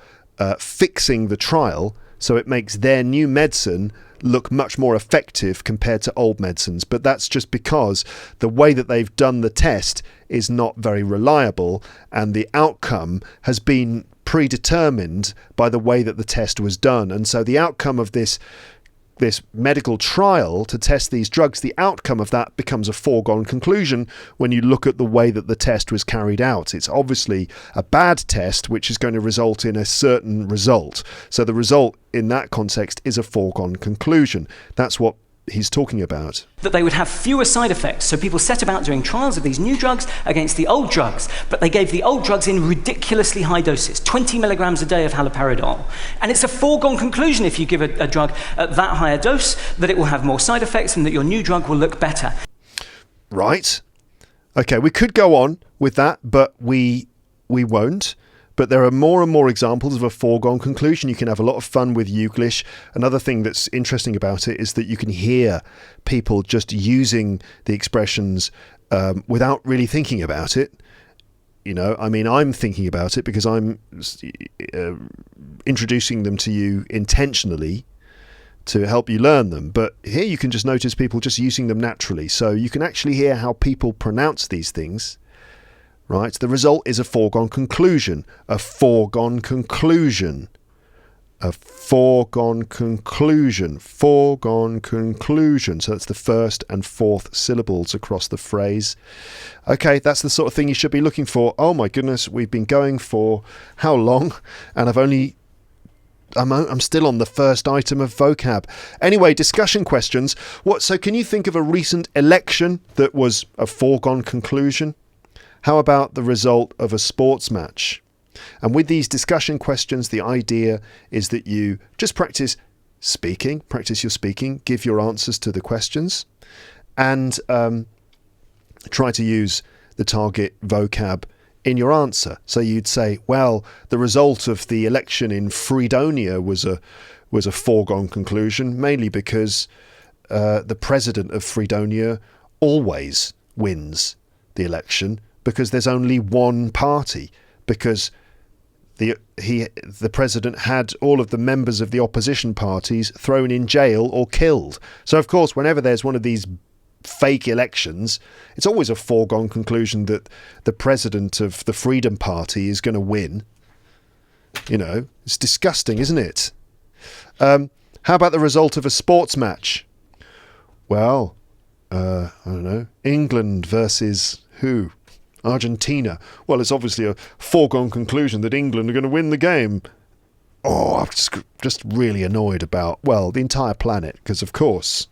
fixing the trial so it makes their new medicine look much more effective compared to old medicines. But that's just because the way that they've done the test is not very reliable, and the outcome has been predetermined by the way that the test was done. And so the outcome of this medical trial to test these drugs, the outcome of that becomes a foregone conclusion when you look at the way that the test was carried out. It's obviously a bad test which is going to result in a certain result. So the result in that context is a foregone conclusion. That's what he's talking about. That they would have fewer side effects. So people set about doing trials of these new drugs against the old drugs, but they gave the old drugs in ridiculously high doses, 20 milligrams a day of haloperidol. And it's a foregone conclusion if you give a drug at that higher dose that it will have more side effects and that your new drug will look better. Right. Okay, we could go on with that, but we won't. But there are more and more examples of a foregone conclusion. You can have a lot of fun with Youglish. Another thing that's interesting about it is that you can hear people just using the expressions without really thinking about it. You know, I mean, I'm thinking about it because I'm introducing them to you intentionally to help you learn them. But here you can just notice people just using them naturally. So you can actually hear how people pronounce these things. Right, the result is a foregone conclusion. A foregone conclusion. A foregone conclusion. Foregone conclusion. So that's the first and fourth syllables across the phrase. Okay, that's the sort of thing you should be looking for. Oh my goodness, we've been going for how long? And I'm still on the first item of vocab. Anyway, discussion questions. So can you think of a recent election that was a foregone conclusion? How about the result of a sports match? And with these discussion questions, the idea is that you just practice your speaking, give your answers to the questions, and try to use the target vocab in your answer. So you'd say, well, the result of the election in Fredonia was a foregone conclusion, mainly because the president of Fredonia always wins the election, because there's only one party, because the president had all of the members of the opposition parties thrown in jail or killed. So, of course, whenever there's one of these fake elections, it's always a foregone conclusion that the president of the Freedom Party is going to win. You know, it's disgusting, isn't it? How about the result of a sports match? Well, I don't know. England versus who? Argentina. Well, it's obviously a foregone conclusion that England are going to win the game. Oh, I'm just really annoyed about, well, the entire planet, because of course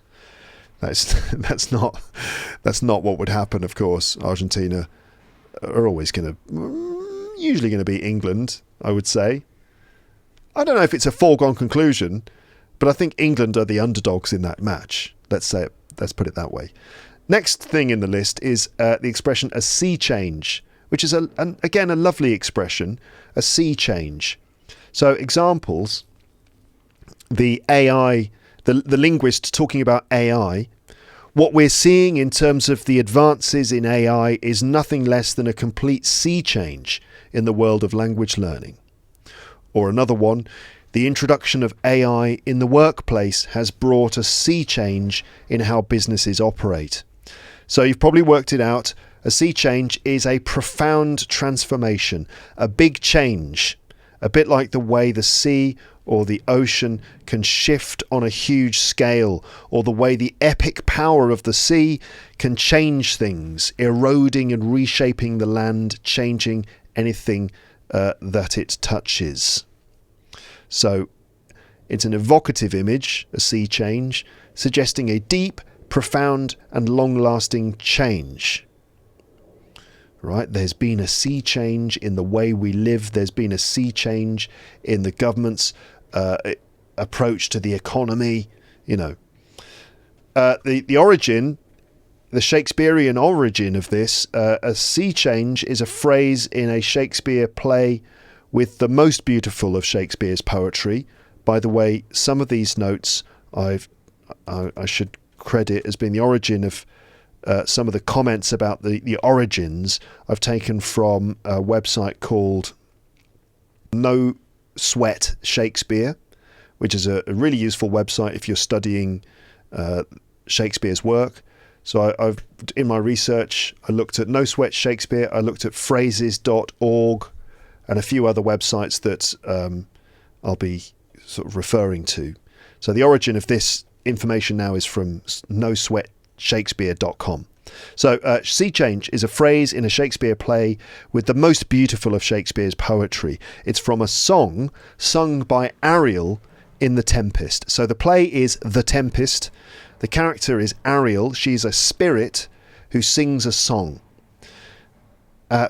that's not what would happen. Of course, Argentina are usually going to beat England, I would say. I don't know if it's a foregone conclusion, but I think England are the underdogs in that match. Let's put it that way. Next thing in the list is the expression a sea change, which is again a lovely expression, a sea change. So examples, the AI, the linguist talking about AI, what we're seeing in terms of the advances in AI is nothing less than a complete sea change in the world of language learning. Or another one, the introduction of AI in the workplace has brought a sea change in how businesses operate. So you've probably worked it out. A sea change is a profound transformation, a big change, a bit like the way the sea or the ocean can shift on a huge scale, or the way the epic power of the sea can change things, eroding and reshaping the land, changing anything that it touches. So it's an evocative image, a sea change, suggesting a deep, profound and long-lasting change. Right? There's been a sea change in the way we live. There's been a sea change in the government's approach to the economy. You know, the origin, the Shakespearean origin of this, a sea change is a phrase in a Shakespeare play with the most beautiful of Shakespeare's poetry. By the way, some of these notes I should credit as being the origin of some of the comments about the origins I've taken from a website called No Sweat Shakespeare, which is a really useful website if you're studying Shakespeare's work. So I've in my research, I looked at No Sweat Shakespeare, I looked at phrases.org and a few other websites that I'll be sort of referring to. So the origin of this information now is from nosweatshakespeare.com. So sea change is a phrase in a Shakespeare play with the most beautiful of Shakespeare's poetry. It's from a song sung by Ariel in The Tempest. So the play is The Tempest. The character is Ariel. She's a spirit who sings a song.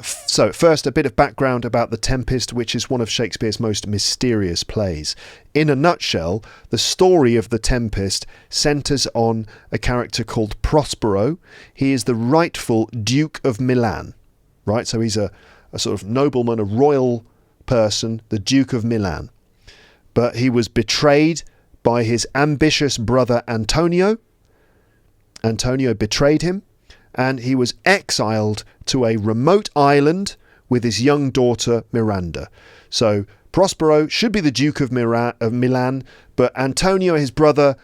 So first, a bit of background about The Tempest, which is one of Shakespeare's most mysterious plays. In a nutshell, the story of The Tempest centres on a character called Prospero. He is the rightful Duke of Milan, right? So he's a sort of nobleman, a royal person, the Duke of Milan. But he was betrayed by his ambitious brother Antonio. Antonio betrayed him, and he was exiled to a remote island with his young daughter Miranda. So Prospero should be the Duke of Milan, but Antonio, his brother,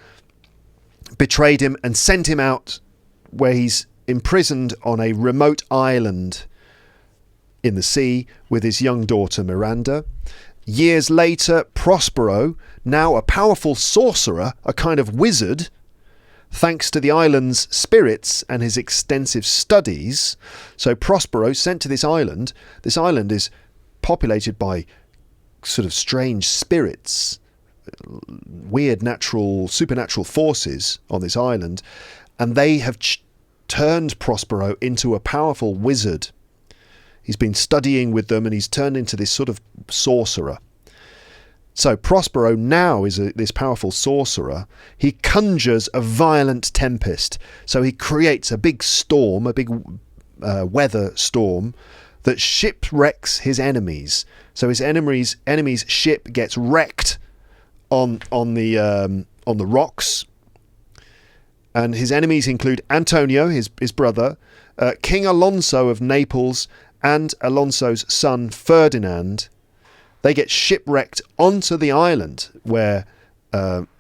betrayed him and sent him out where he's imprisoned on a remote island in the sea with his young daughter Miranda. Years later, Prospero, now a powerful sorcerer, a kind of wizard, thanks to the island's spirits and his extensive studies. So Prospero sent to this island. This island is populated by sort of strange spirits, weird supernatural forces on this island, and they have turned Prospero into a powerful wizard. He's been studying with them and he's turned into this sort of sorcerer. So Prospero now is this powerful sorcerer. He conjures a violent tempest. So he creates a big storm, a big weather storm that shipwrecks his enemies. So his enemy's ship gets wrecked on the rocks. And his enemies include Antonio, his brother, King Alonso of Naples, and Alonso's son Ferdinand. They get shipwrecked onto the island where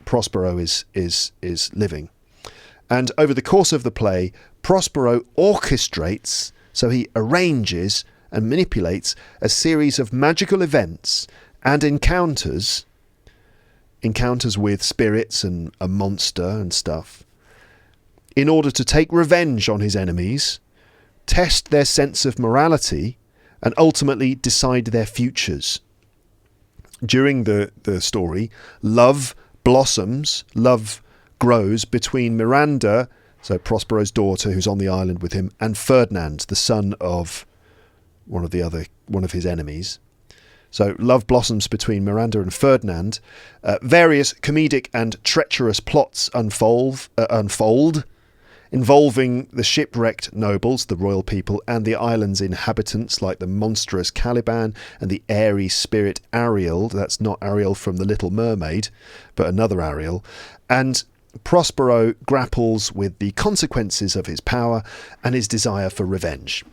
Prospero is living. And over the course of the play, Prospero orchestrates, so he arranges and manipulates a series of magical events and encounters encounters with spirits and a monster and stuff, in order to take revenge on his enemies, test their sense of morality, and ultimately decide their futures. During the story, love blossoms, love grows between Miranda, so Prospero's daughter who's on the island with him, and Ferdinand, the son of one of his enemies. So love blossoms between Miranda and Ferdinand. Various comedic and treacherous plots unfold, involving the shipwrecked nobles, the royal people, and the island's inhabitants, like the monstrous Caliban and the airy spirit Ariel. That's not Ariel from The Little Mermaid, but another Ariel. And Prospero grapples with the consequences of his power and his desire for revenge.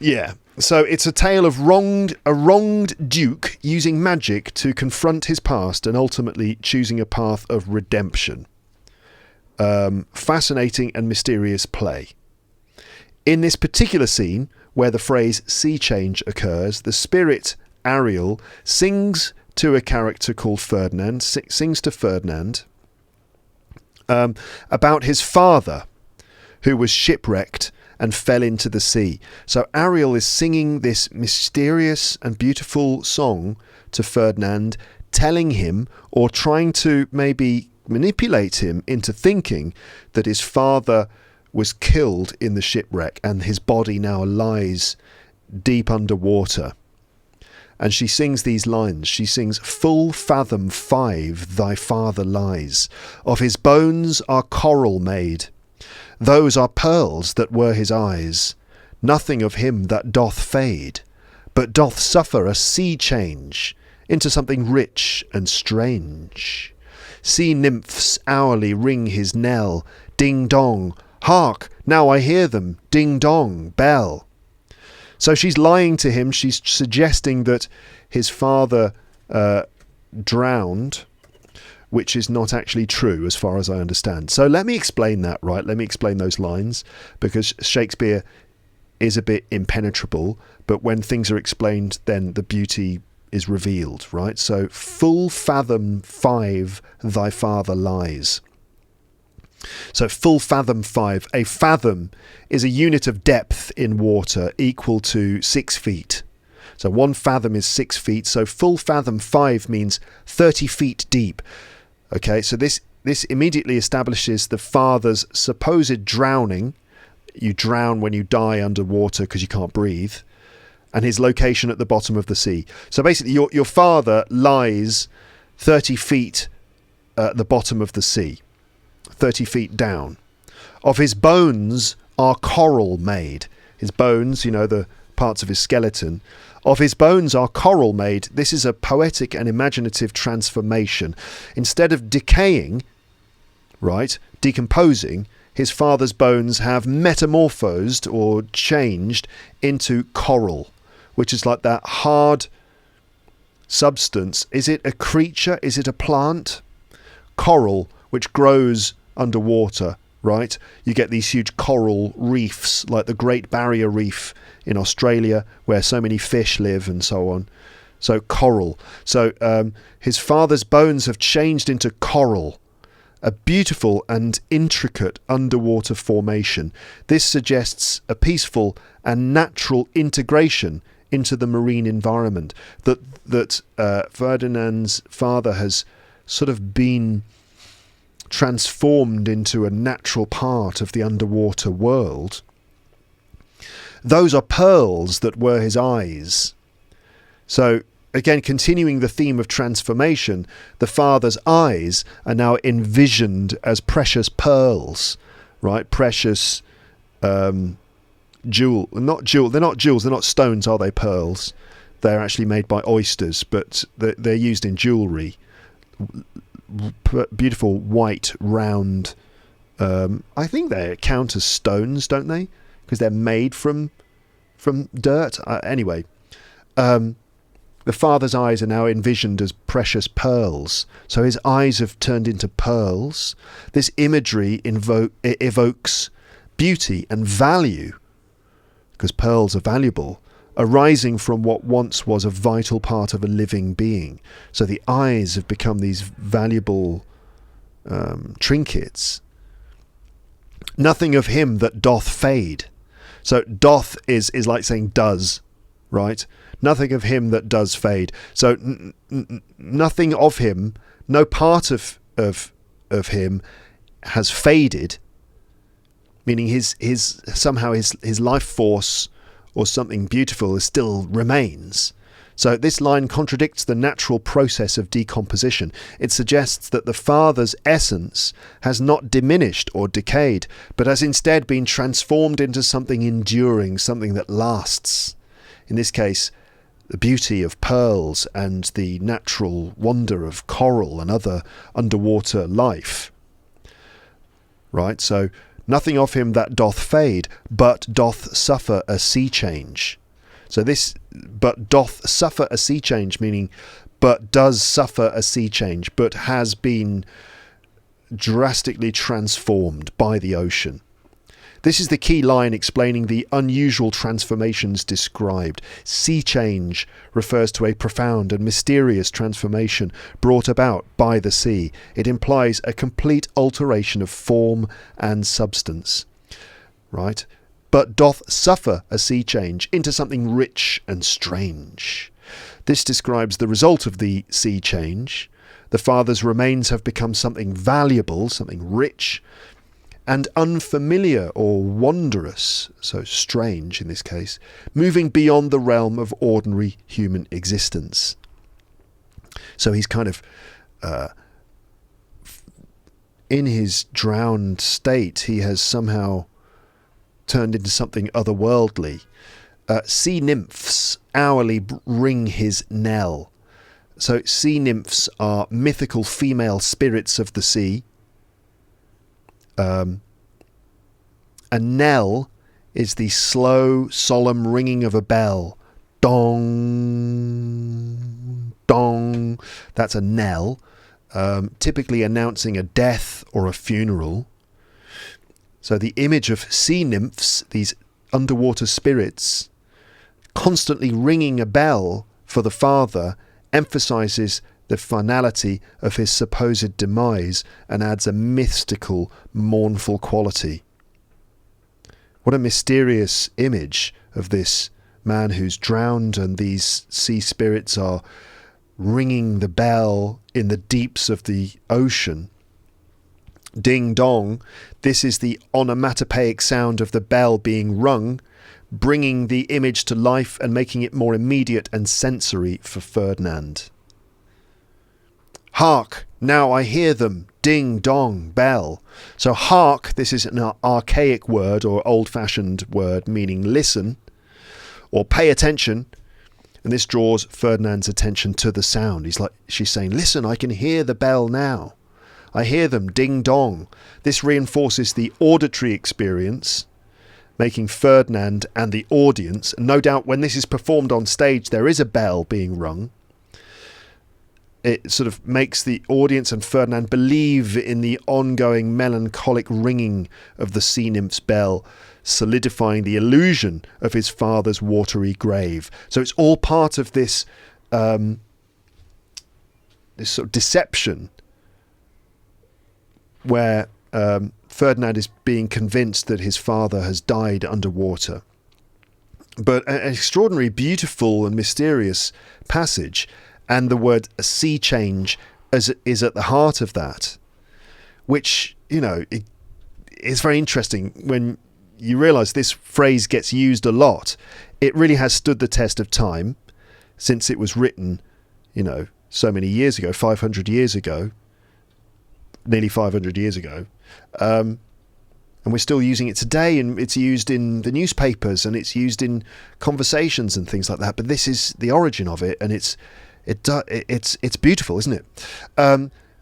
Yeah, so it's a tale of a wronged duke using magic to confront his past and ultimately choosing a path of redemption. Fascinating and mysterious play. In this particular scene, where the phrase sea change occurs, the spirit Ariel sings to a character called Ferdinand, sings to Ferdinand about his father, who was shipwrecked and fell into the sea. So Ariel is singing this mysterious and beautiful song to Ferdinand, telling him, or trying to maybe manipulate him into thinking that his father was killed in the shipwreck and his body now lies deep underwater. And she sings these lines. She sings, "Full fathom 5 thy father lies. Of his bones are coral made. Those are pearls that were his eyes. Nothing of him that doth fade, but doth suffer a sea change into something rich and strange. Sea nymphs hourly ring his knell. Ding dong, hark, now I hear them, ding dong, bell." So she's lying to him. She's suggesting that his father drowned, which is not actually true as far as I understand. So let me explain that, right? Let me explain those lines, because Shakespeare is a bit impenetrable, but when things are explained, then the beauty is revealed, right? So full fathom 5 thy father lies. So full fathom 5. A fathom is a unit of depth in water equal to 6 feet. So 1 fathom is 6 feet. So full fathom 5 means 30 feet deep. Okay, so this immediately establishes the father's supposed drowning. You drown when you die underwater because you can't breathe. And his location at the bottom of the sea. So basically your father lies 30 feet at the bottom of the sea. 30 feet down. Of his bones are coral made. His bones, the parts of his skeleton. Of his bones are coral made. This is a poetic and imaginative transformation. Instead of decaying, right, decomposing, his father's bones have metamorphosed or changed into coral, which is like that hard substance. Is it a creature? Is it a plant? Coral, which grows underwater, right? You get these huge coral reefs, like the Great Barrier Reef in Australia, where so many fish live and so on. So coral. So his father's bones have changed into coral, a beautiful and intricate underwater formation. This suggests a peaceful and natural integration into the marine environment, that Ferdinand's father has sort of been transformed into a natural part of the underwater world. Those are pearls that were his eyes. So again, continuing the theme of transformation, the father's eyes are now envisioned as precious pearls, right? Precious they're not jewels, they're not stones, are they? Pearls. They're actually made by oysters, but they're used in jewellery. Beautiful white round, I think they count as stones, don't they? Because they're made from dirt. Anyway, the father's eyes are now envisioned as precious pearls. So his eyes have turned into pearls. This imagery evokes beauty and value, because pearls are valuable. arising from what once was a vital part of a living being. So the eyes have become these valuable trinkets. Nothing of him that doth fade. So doth is like saying does, right? Nothing of him that does fade. So nothing of him, no part of him has faded, meaning his life force or something beautiful still remains. So this line contradicts the natural process of decomposition. It suggests that the Father's essence has not diminished or decayed, but has instead been transformed into something enduring, something that lasts. In this case, the beauty of pearls and the natural wonder of coral and other underwater life. Right? So, nothing of him that doth fade, but doth suffer a sea change. So this, but doth suffer a sea change, meaning, but does suffer a sea change, but has been drastically transformed by the ocean. This is the key line explaining the unusual transformations described. Sea change refers to a profound and mysterious transformation brought about by the sea. It implies a complete alteration of form and substance. Right? But doth suffer a sea change into something rich and strange. This describes the result of the sea change. The Father's remains have become something valuable, something rich, and unfamiliar or wondrous, so strange in this case, moving beyond the realm of ordinary human existence. So he's kind of in his drowned state, he has somehow turned into something otherworldly. Sea nymphs hourly ring his knell. So sea nymphs are mythical female spirits of the sea. A knell is the slow, solemn ringing of a bell. Dong, dong. That's a knell, typically announcing a death or a funeral. So the image of sea nymphs, these underwater spirits, constantly ringing a bell for the Father, emphasizes the finality of his supposed demise and adds a mystical, mournful quality. What a mysterious image of this man who's drowned, and these sea spirits are ringing the bell in the deeps of the ocean. Ding dong, this is the onomatopoeic sound of the bell being rung, bringing the image to life and making it more immediate and sensory for Ferdinand. Hark, now I hear them, ding dong, bell. So hark, this is an archaic word or old-fashioned word meaning listen or pay attention. And this draws Ferdinand's attention to the sound. She's saying, listen, I can hear the bell now. I hear them, ding dong. This reinforces the auditory experience, making Ferdinand and the audience, and no doubt when this is performed on stage, there is a bell being rung. It sort of makes the audience and Ferdinand believe in the ongoing melancholic ringing of the sea nymph's bell, solidifying the illusion of his father's watery grave. So it's all part of this, this sort of deception where Ferdinand is being convinced that his father has died underwater. But an extraordinary, beautiful and mysterious passage, and the word sea change is at the heart of that, which, is very interesting when you realise this phrase gets used a lot. It really has stood the test of time since it was written, so many years ago, 500 years ago, nearly 500 years ago. And we're still using it today, and it's used in the newspapers and it's used in conversations and things like that. But this is the origin of it, and it's beautiful, isn't it?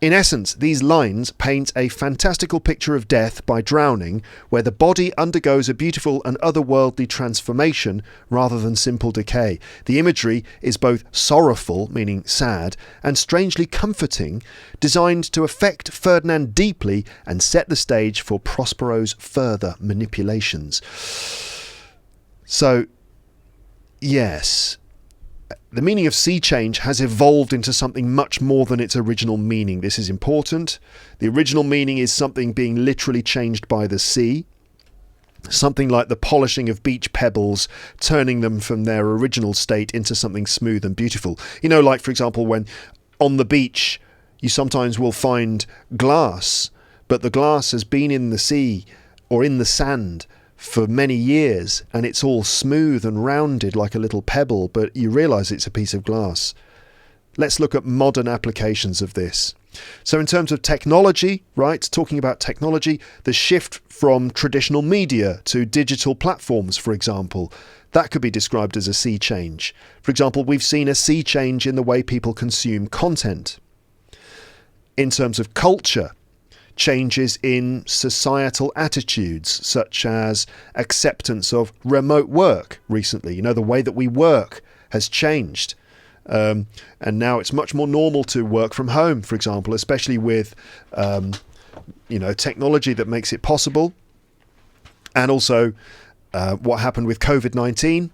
In essence, these lines paint a fantastical picture of death by drowning, where the body undergoes a beautiful and otherworldly transformation rather than simple decay. The imagery is both sorrowful, meaning sad, and strangely comforting, designed to affect Ferdinand deeply and set the stage for Prospero's further manipulations. So, yes, the meaning of sea change has evolved into something much more than its original meaning. This is important. The original meaning is something being literally changed by the sea. Something like the polishing of beach pebbles, turning them from their original state into something smooth and beautiful. You know, like, for example, when on the beach, you sometimes will find glass, but the glass has been in the sea or in the sand for many years, and it's all smooth and rounded like a little pebble, but you realise it's a piece of glass. Let's look at modern applications of this. So in terms of technology, right, talking about technology, the shift from traditional media to digital platforms, for example, that could be described as a sea change. For example, we've seen a sea change in the way people consume content. In terms of culture, changes in societal attitudes, such as acceptance of remote work recently. You know, the way that we work has changed. And now it's much more normal to work from home, for example, especially with, technology that makes it possible. And also what happened with COVID-19,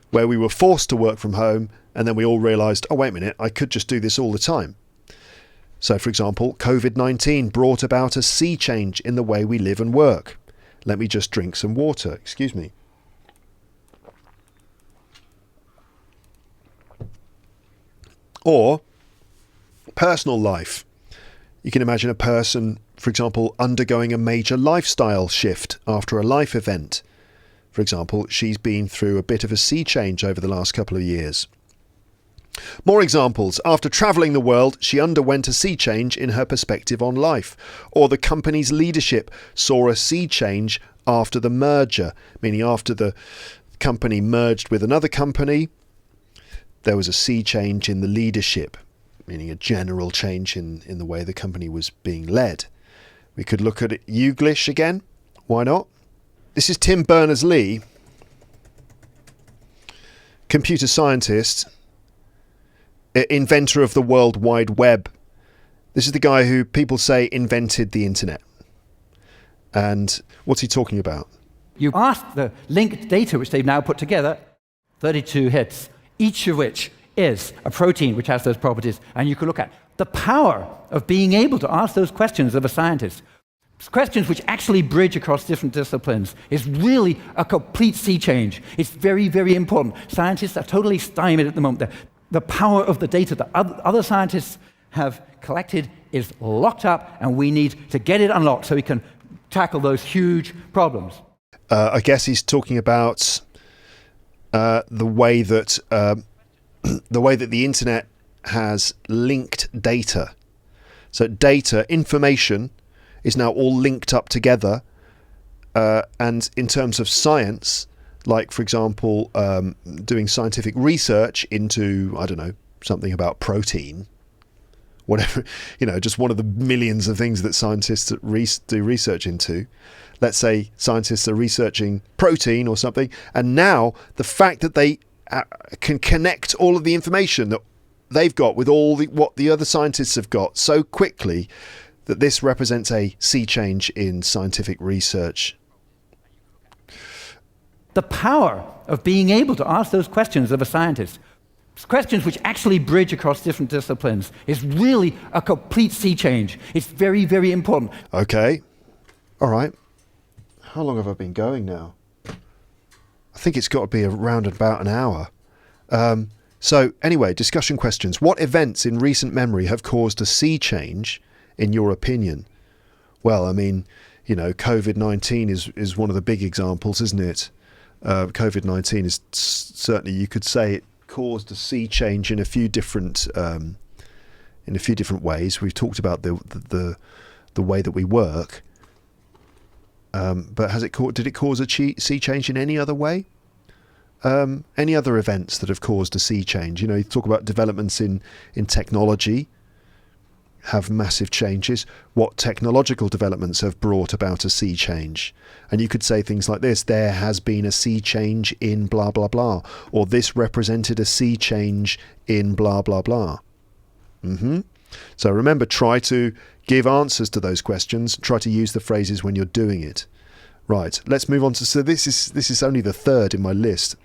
where we were forced to work from home, and then we all realised, oh, wait a minute, I could just do this all the time. So, for example, COVID-19 brought about a sea change in the way we live and work. Let me just drink some water. Excuse me. Or personal life. You can imagine a person, for example, undergoing a major lifestyle shift after a life event. For example, she's been through a bit of a sea change over the last couple of years. More examples. After travelling the world, she underwent a sea change in her perspective on life. Or the company's leadership saw a sea change after the merger, meaning after the company merged with another company, there was a sea change in the leadership, meaning a general change in the way the company was being led. We could look at Youglish again. Why not? This is Tim Berners-Lee, computer scientist, inventor of the World Wide Web. This is the guy who people say invented the internet. And what's he talking about? You ask the linked data, which they've now put together, 32 hits, each of which is a protein which has those properties, and you can look at the power of being able to ask those questions of a scientist. Questions which actually bridge across different disciplines is really a complete sea change. It's very, very important. Scientists are totally stymied at the moment. The power of the data that other scientists have collected is locked up, and we need to get it unlocked so we can tackle those huge problems. I guess he's talking about the way that the internet has linked data. So data, information, is now all linked up together. And in terms of science, like, for example, doing scientific research into, I don't know, something about protein, whatever, just one of the millions of things that scientists do research into. Let's say scientists are researching protein or something, and now the fact that they can connect all of the information that they've got with what the other scientists have got so quickly, that this represents a sea change in scientific research. The power of being able to ask those questions of a scientist, questions which actually bridge across different disciplines, is really a complete sea change. It's very, very important. Okay. All right. How long have I been going now? I think it's got to be around about an hour. So anyway, discussion questions. What events in recent memory have caused a sea change, in your opinion? Well, I mean, COVID-19 is one of the big examples, isn't it? COVID-19 is certainly, you could say, it caused a sea change in a few different ways. We've talked about the way that we work, but did it cause a sea change in any other way? Any other events that have caused a sea change? You talk about developments in technology have massive changes. What technological developments have brought about a sea change? And you could say things like this: there has been a sea change in blah blah blah, or this represented a sea change in blah blah blah. So remember, try to give answers to those questions. Try to use the phrases when you're doing it. Right, let's move on to, so this is only the third in my list.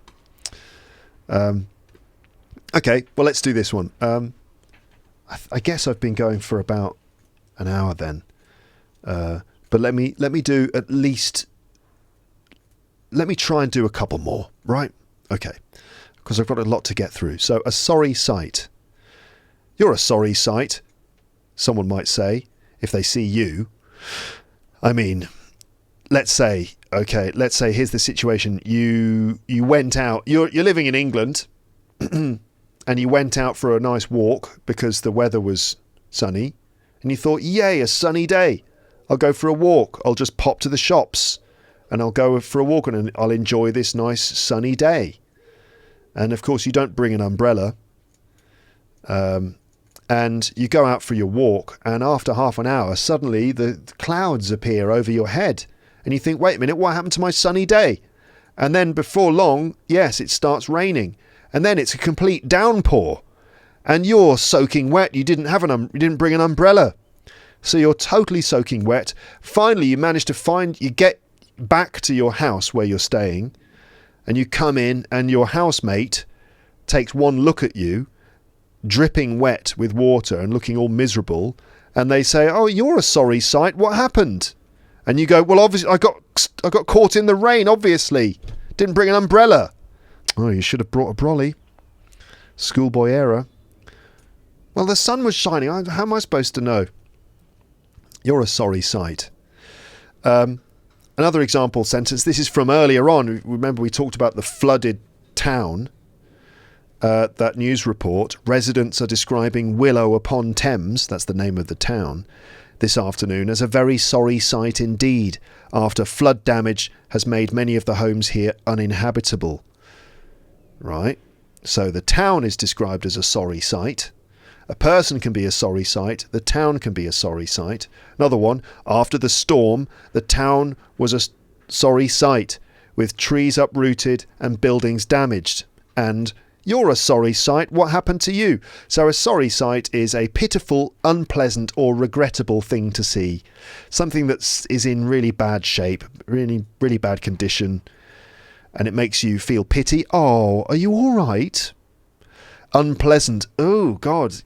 Okay, well, let's do this one. I guess I've been going for about an hour then. But let me do at least... Let me try and do a couple more, right? Okay, because I've got a lot to get through. So, a sorry sight. You're a sorry sight, someone might say, if they see you. I mean, let's say here's the situation. You went out, you're living in England, and you went out for a nice walk because the weather was sunny, and you thought, yay, a sunny day. I'll go for a walk. I'll just pop to the shops and I'll go for a walk and I'll enjoy this nice sunny day. And of course you don't bring an umbrella. And you go out for your walk, and after half an hour, suddenly the clouds appear over your head. And you think, wait a minute, what happened to my sunny day? And then before long, yes, it starts raining. And then it's a complete downpour. And you're soaking wet. You didn't bring an umbrella. So you're totally soaking wet. Finally, you manage to you get back to your house where you're staying, and you come in, and your housemate takes one look at you, dripping wet with water and looking all miserable, and they say, oh, you're a sorry sight. What happened? And you go, well, obviously, I got caught in the rain, obviously. Didn't bring an umbrella. Oh, you should have brought a brolly. Schoolboy error. Well, the sun was shining. How am I supposed to know? You're a sorry sight. Another example sentence. This is from earlier on. Remember, we talked about the flooded town. That news report. Residents are describing Willow upon Thames, that's the name of the town, this afternoon as a very sorry sight indeed, after flood damage has made many of the homes here uninhabitable. Right? So the town is described as a sorry sight. A person can be a sorry sight. The town can be a sorry sight. Another one, after the storm, the town was a sorry sight, with trees uprooted and buildings damaged. And you're a sorry sight. What happened to you? So a sorry sight is a pitiful, unpleasant or regrettable thing to see. Something that is in really bad shape, really, really bad condition. And it makes you feel pity. Oh, are you all right? Unpleasant. Oh, God,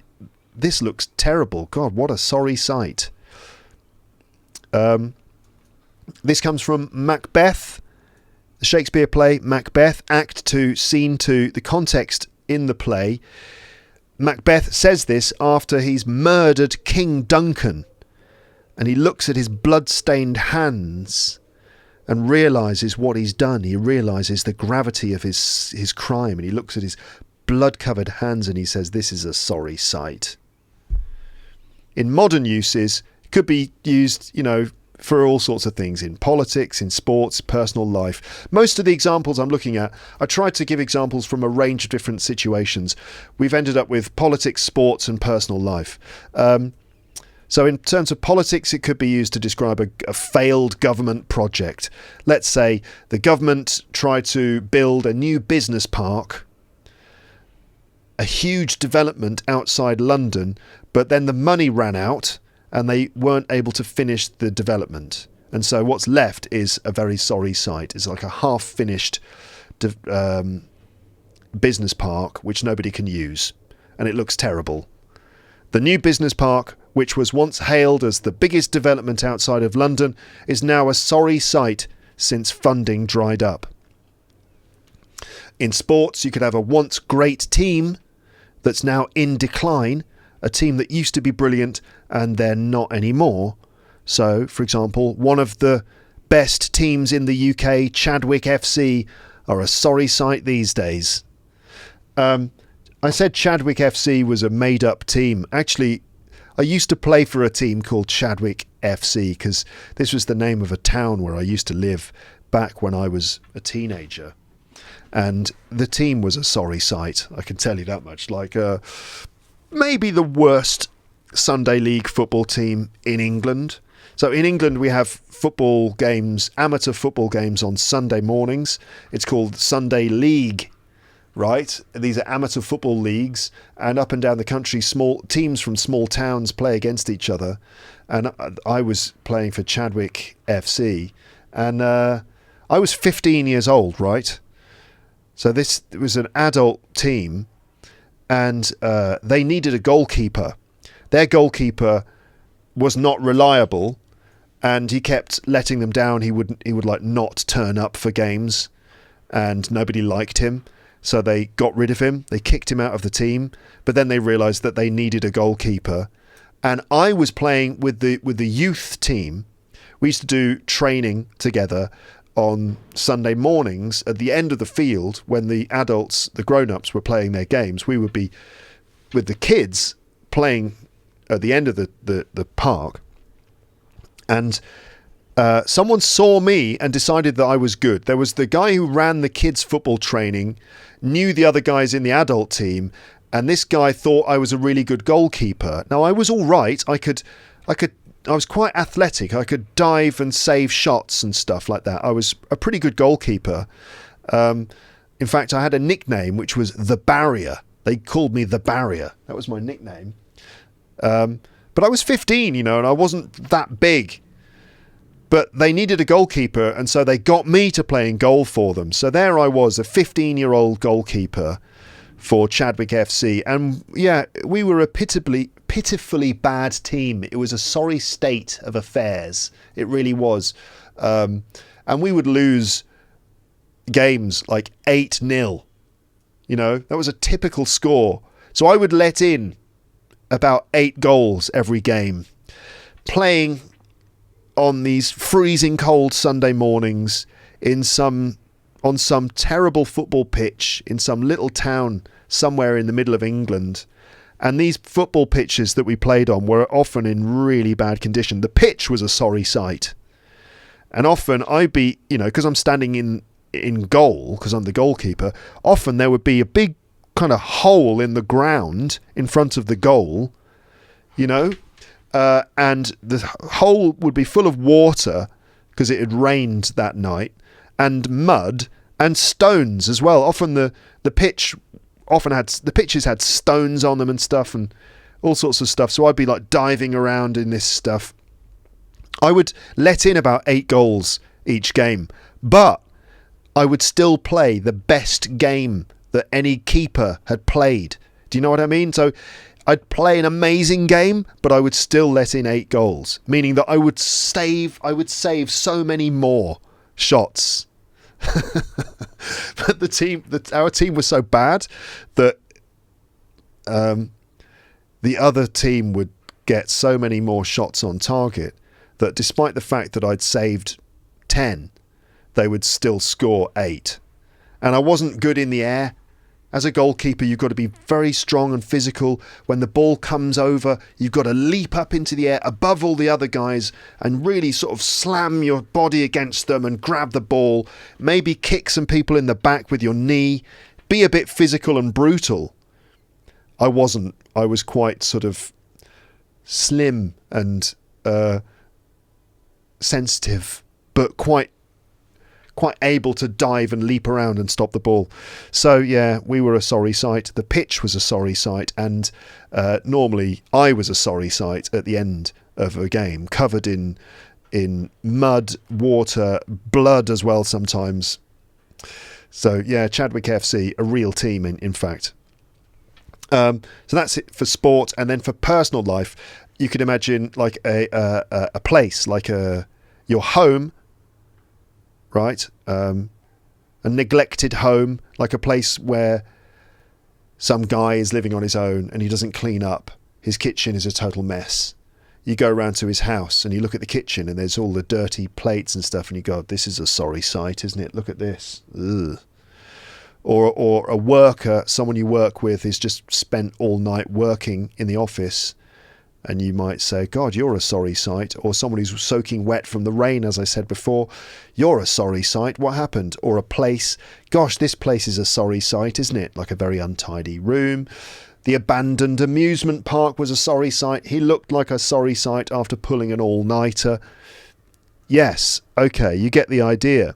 this looks terrible. God, what a sorry sight. This comes from Macbeth. The Shakespeare play, Macbeth, Act 2, Scene 2, the context in the play. Macbeth says this after he's murdered King Duncan, and he looks at his blood-stained hands and realises what he's done. He realises the gravity of his crime, and he looks at his blood-covered hands and he says, this is a sorry sight. In modern uses, it could be used, for all sorts of things, in politics, in sports, personal life. Most of the examples I'm looking at, I tried to give examples from a range of different situations. We've ended up with politics, sports and personal life. So in terms of politics, it could be used to describe a failed government project. Let's say the government tried to build a new business park, a huge development outside London, but then the money ran out and they weren't able to finish the development. And so what's left is a very sorry sight. It's like a half-finished business park which nobody can use, and it looks terrible. The new business park, which was once hailed as the biggest development outside of London, is now a sorry sight since funding dried up. In sports, you could have a once great team that's now in decline, a team that used to be brilliant and they're not anymore. So, for example, one of the best teams in the UK, Chadwick FC, are a sorry sight these days. I said Chadwick FC was a made-up team. Actually, I used to play for a team called Chadwick FC because this was the name of a town where I used to live back when I was a teenager. And the team was a sorry sight, I can tell you that much. Like maybe the worst Sunday League football team in England. So in England we have football games, amateur football games on Sunday mornings. It's called Sunday League, right? These are amateur football leagues, and up and down the country small teams from small towns play against each other. And I was playing for Chadwick FC, and I was 15 years old, right? So this was an adult team, and they needed a goalkeeper. Their goalkeeper was not reliable, and he kept letting them down. He would like not turn up for games, and nobody liked him. So they got rid of him. They kicked him out of the team. But then they realised that they needed a goalkeeper, and I was playing with the youth team. We used to do training together on Sunday mornings at the end of the field when the adults, the grown-ups, were playing their games. We would be with the kids playing at the end of the park. And someone saw me and decided that I was good. There was the guy who ran the kids' football training, knew the other guys in the adult team, and this guy thought I was a really good goalkeeper. Now, I was all right. I was quite athletic. I could dive and save shots and stuff like that. I was a pretty good goalkeeper. In fact, I had a nickname, which was The Barrier. They called me The Barrier. That was my nickname. But I was 15, and I wasn't that big. But they needed a goalkeeper, and so they got me to play in goal for them. So there I was, a 15-year-old goalkeeper for Chadwick FC. And yeah, we were a pitifully bad team. It was a sorry state of affairs. It really was. And we would lose games like 8-0. That was a typical score. So I would let in about 8 goals every game, playing on these freezing cold Sunday mornings on some terrible football pitch in some little town somewhere in the middle of England. And these football pitches that we played on were often in really bad condition. The pitch was a sorry sight. And often I'd be, because I'm standing in goal, because I'm the goalkeeper, often there would be a big kind of hole in the ground in front of the goal, and the hole would be full of water because it had rained that night, and mud and stones as well. Often the pitches had stones on them and stuff and all sorts of stuff. So I'd be like diving around in this stuff. I would let in about 8 goals each game, but I would still play the best game that any keeper had played. Do you know what I mean? So I'd play an amazing game, but I would still let in 8 goals, meaning that I would save so many more shots. But our team was so bad that the other team would get so many more shots on target that despite the fact that I'd saved 10, they would still score 8. And I wasn't good in the air. As a goalkeeper, you've got to be very strong and physical. When the ball comes over, you've got to leap up into the air above all the other guys and really sort of slam your body against them and grab the ball. Maybe kick some people in the back with your knee. Be a bit physical and brutal. I wasn't. I was quite sort of slim and sensitive, but quite able to dive and leap around and stop the ball. So yeah, we were a sorry sight. The pitch was a sorry sight, and normally I was a sorry sight at the end of a game, covered in mud, water, blood as well sometimes. So yeah, Chadwick FC, a real team in fact. So that's it for sport. And then for personal life, you could imagine like a place, like your home, right? A neglected home, like a place where some guy is living on his own and he doesn't clean up. His kitchen is a total mess. You go around to his house and you look at the kitchen and there's all the dirty plates and stuff and you go, this is a sorry sight, isn't it? Look at this. Ugh. Or a worker, someone you work with, is just spent all night working in the office, and you might say, God, you're a sorry sight. Or someone who's soaking wet from the rain, as I said before, you're a sorry sight. What happened? Or a place, gosh, this place is a sorry sight, isn't it? Like a very untidy room. The abandoned amusement park was a sorry sight. He looked like a sorry sight after pulling an all-nighter. Yes, okay, you get the idea.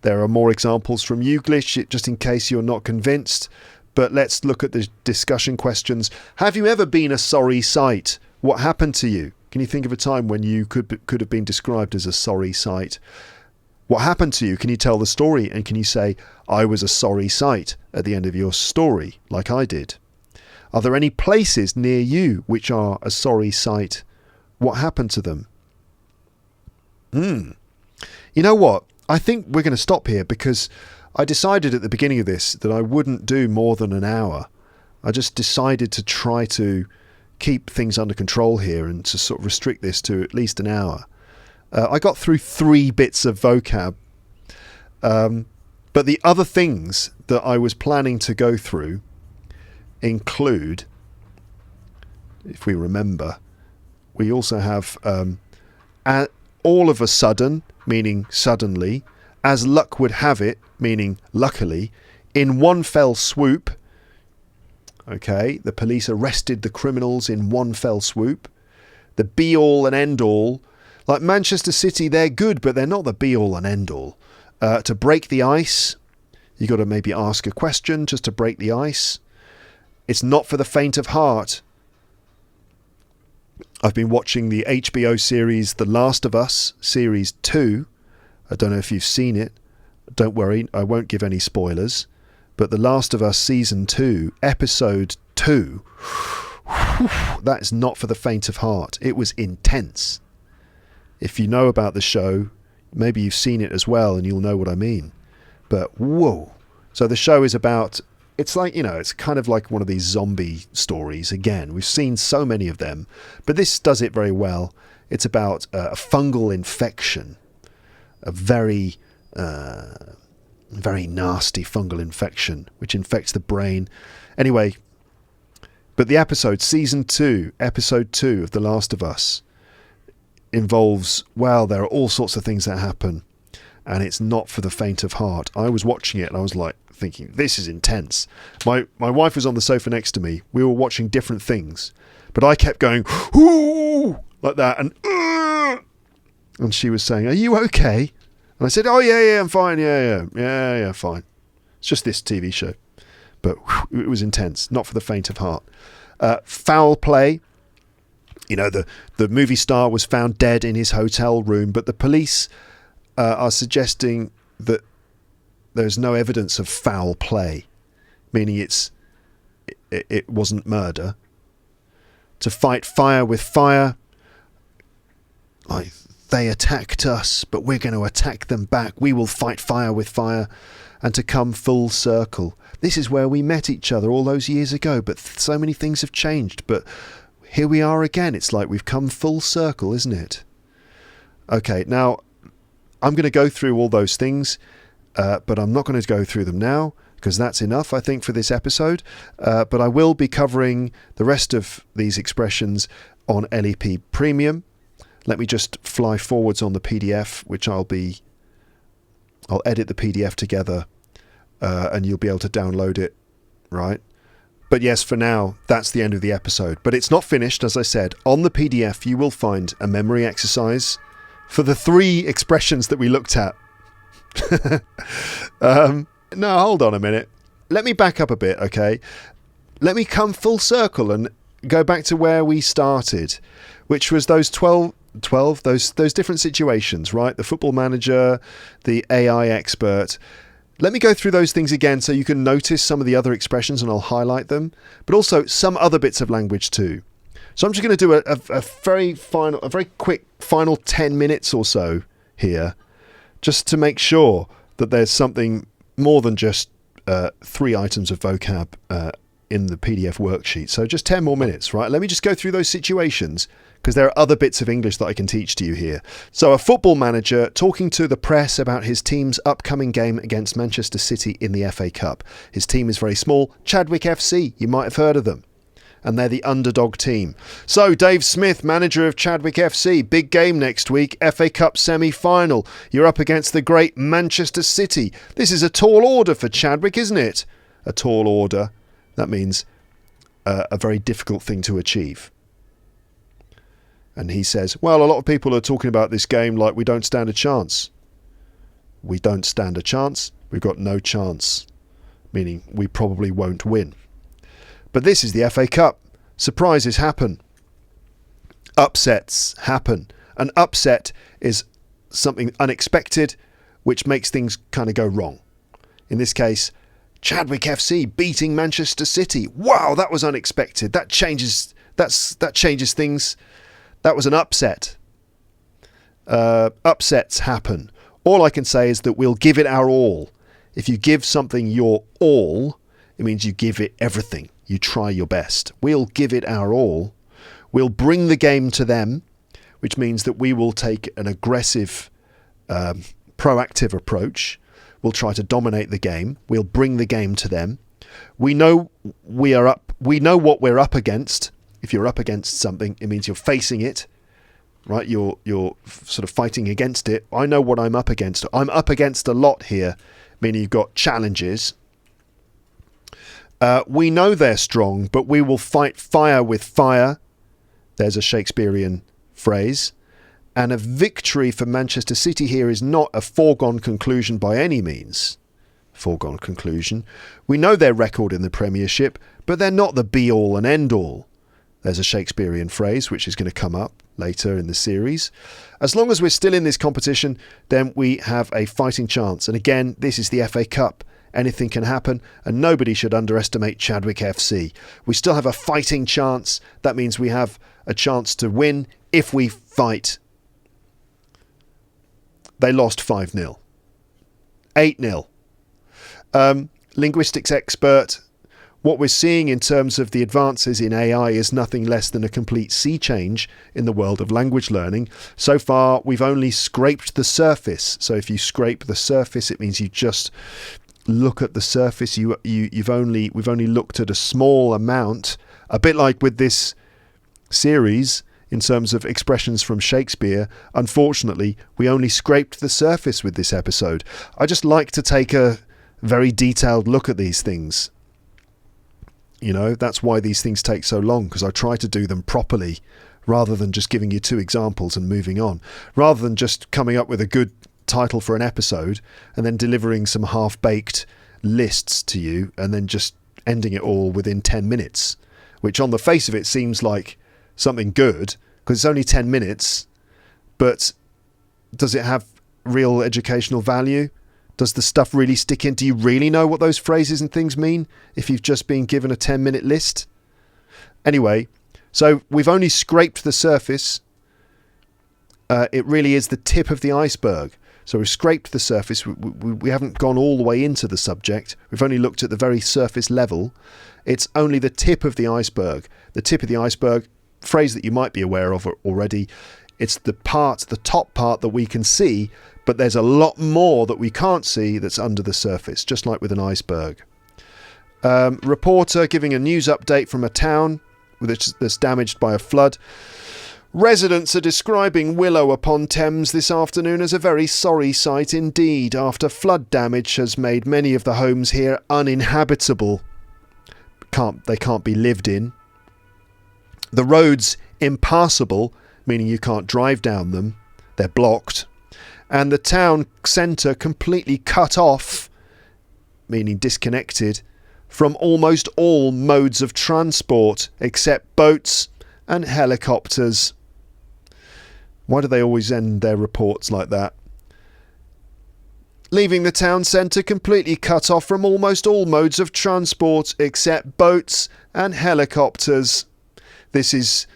There are more examples from Youglish, just in case you're not convinced. But let's look at the discussion questions. Have you ever been a sorry sight? What happened to you? Can you think of a time when you could have been described as a sorry sight? What happened to you? Can you tell the story? And can you say, I was a sorry sight at the end of your story, like I did? Are there any places near you which are a sorry sight? What happened to them? You know what? I think we're going to stop here because I decided at the beginning of this that I wouldn't do more than an hour. I just decided to try to keep things under control here and to sort of restrict this to at least an hour. I got through 3 bits of vocab, but the other things that I was planning to go through include, if we remember, we also have all of a sudden, meaning suddenly, as luck would have it, meaning luckily, in one fell swoop. Okay, the police arrested the criminals in one fell swoop. The be-all and end-all, like Manchester City, they're good, but they're not the be-all and end-all. To break the ice, you got to maybe ask a question just to break the ice. It's not for the faint of heart. I've been watching the HBO series The Last of Us, Series 2. I don't know if you've seen it. Don't worry, I won't give any spoilers. But The Last of Us Season 2, Episode 2, that is not for the faint of heart. It was intense. If you know about the show, maybe you've seen it as well and you'll know what I mean. But whoa. So the show is about, it's like, it's kind of like one of these zombie stories. Again, we've seen so many of them, but this does it very well. It's about a fungal infection, a very nasty fungal infection, which infects the brain. Anyway, but the episode, Season 2, Episode 2 of The Last of Us, involves, well, there are all sorts of things that happen, and it's not for the faint of heart. I was watching it and I was like thinking, this is intense. My wife was on the sofa next to me. We were watching different things, but I kept going, ooh, like that, and she was saying, are you okay? And I said, oh yeah, I'm fine, yeah, fine. It's just this TV show. But it was intense, not for the faint of heart. Foul play. The movie star was found dead in his hotel room, but the police are suggesting that there's no evidence of foul play, meaning it wasn't murder. To fight fire with fire, like they attacked us, but we're going to attack them back. We will fight fire with fire. And to come full circle. This is where we met each other all those years ago, but so many things have changed. But here we are again. It's like we've come full circle, isn't it? Okay, now I'm going to go through all those things, but I'm not going to go through them now because that's enough, I think, for this episode. But I will be covering the rest of these expressions on LEP Premium. Let me just fly forwards on the PDF, which I'll edit the PDF together, and you'll be able to download it, right? But yes, for now, that's the end of the episode. But it's not finished, as I said. On the PDF, you will find a memory exercise for the 3 expressions that we looked at. No, hold on a minute. Let me back up a bit, okay? Let me come full circle and go back to where we started, which was those 12 those different situations, right? The football manager, the AI expert. Let me go through those things again so you can notice some of the other expressions and I'll highlight them, but also some other bits of language too. So I'm just going to do a very quick final 10 minutes or so here, just to make sure that there's something more than just 3 items of vocab in the PDF worksheet. So just 10 more minutes, right? Let me just go through those situations because there are other bits of English that I can teach to you here. So a football manager talking to the press about his team's upcoming game against Manchester City in the FA Cup. His team is very small, Chadwick FC, you might have heard of them. And they're the underdog team. So Dave Smith, manager of Chadwick FC, big game next week, FA Cup semi-final. You're up against the great Manchester City. This is a tall order for Chadwick, isn't it? A tall order. That means a very difficult thing to achieve. And he says, well, a lot of people are talking about this game like we don't stand a chance. We don't stand a chance. We've got no chance, meaning we probably won't win. But this is the FA Cup. Surprises happen. Upsets happen. An upset is something unexpected which makes things kind of go wrong. In this case, Chadwick FC beating Manchester City. Wow, that was unexpected. That changes things. That was an upset. Upsets happen. All I can say is that we'll give it our all. If you give something your all, it means you give it everything. You try your best. We'll give it our all. We'll bring the game to them, which means that we will take an aggressive, proactive approach. We'll try to dominate the game. We'll bring the game to them. We know we know what we're up against. If you're up against something, it means you're facing it, right? You're sort of fighting against it. I know what I'm up against. I'm up against a lot here, meaning you've got challenges. We know they're strong, but we will fight fire with fire. There's a Shakespearean phrase. And a victory for Manchester City here is not a foregone conclusion by any means. Foregone conclusion. We know their record in the Premiership, but they're not the be-all and end-all. There's a Shakespearean phrase which is going to come up later in the series. As long as we're still in this competition, then we have a fighting chance. And again, this is the FA Cup. Anything can happen, and nobody should underestimate Chadwick FC. We still have a fighting chance. That means we have a chance to win if we fight. They lost 5-0. 8-0. Linguistics expert. What we're seeing in terms of the advances in AI is nothing less than a complete sea change in the world of language learning. So far, we've only scraped the surface. So if you scrape the surface, it means you just look at the surface. We've only looked at a small amount, a bit like with this series in terms of expressions from Shakespeare. Unfortunately, we only scraped the surface with this episode. I just like to take a very detailed look at these things. You know, that's why these things take so long, because I try to do them properly rather than just giving you 2 examples and moving on, rather than just coming up with a good title for an episode and then delivering some half-baked lists to you and then just ending it all within 10 minutes, which on the face of it seems like something good because it's only 10 minutes, but does it have real educational value? Does the stuff really stick in? Do you really know what those phrases and things mean if you've just been given a 10-minute list? Anyway, so we've only scraped the surface. It really is the tip of the iceberg. So we've scraped the surface. We haven't gone all the way into the subject. We've only looked at the very surface level. It's only the tip of the iceberg. The tip of the iceberg, phrase that you might be aware of already. It's the top part that we can see, but there's a lot more that we can't see that's under the surface, just like with an iceberg. Reporter giving a news update from a town that's damaged by a flood. Residents are describing Willow upon Thames this afternoon as a very sorry sight indeed, after flood damage has made many of the homes here uninhabitable. They can't be lived in. The roads impassable, meaning you can't drive down them. They're blocked. And the town centre completely cut off, meaning disconnected, from almost all modes of transport except boats and helicopters. Why do they always end their reports like that? Leaving the town centre completely cut off from almost all modes of transport except boats and helicopters. This is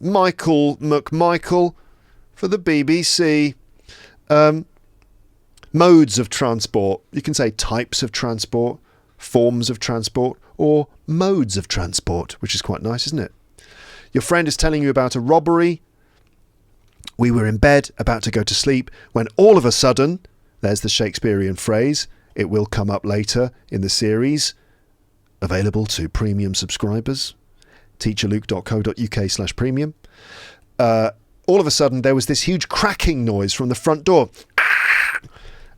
Michael McMichael for the BBC. Modes of transport. You can say types of transport, forms of transport, or modes of transport, which is quite nice, isn't it? Your friend is telling you about a robbery. We were in bed, about to go to sleep, when all of a sudden, there's the Shakespearean phrase. It will come up later in the series. Available to premium subscribers. teacherluke.co.uk/premium. All of a sudden, there was this huge cracking noise from the front door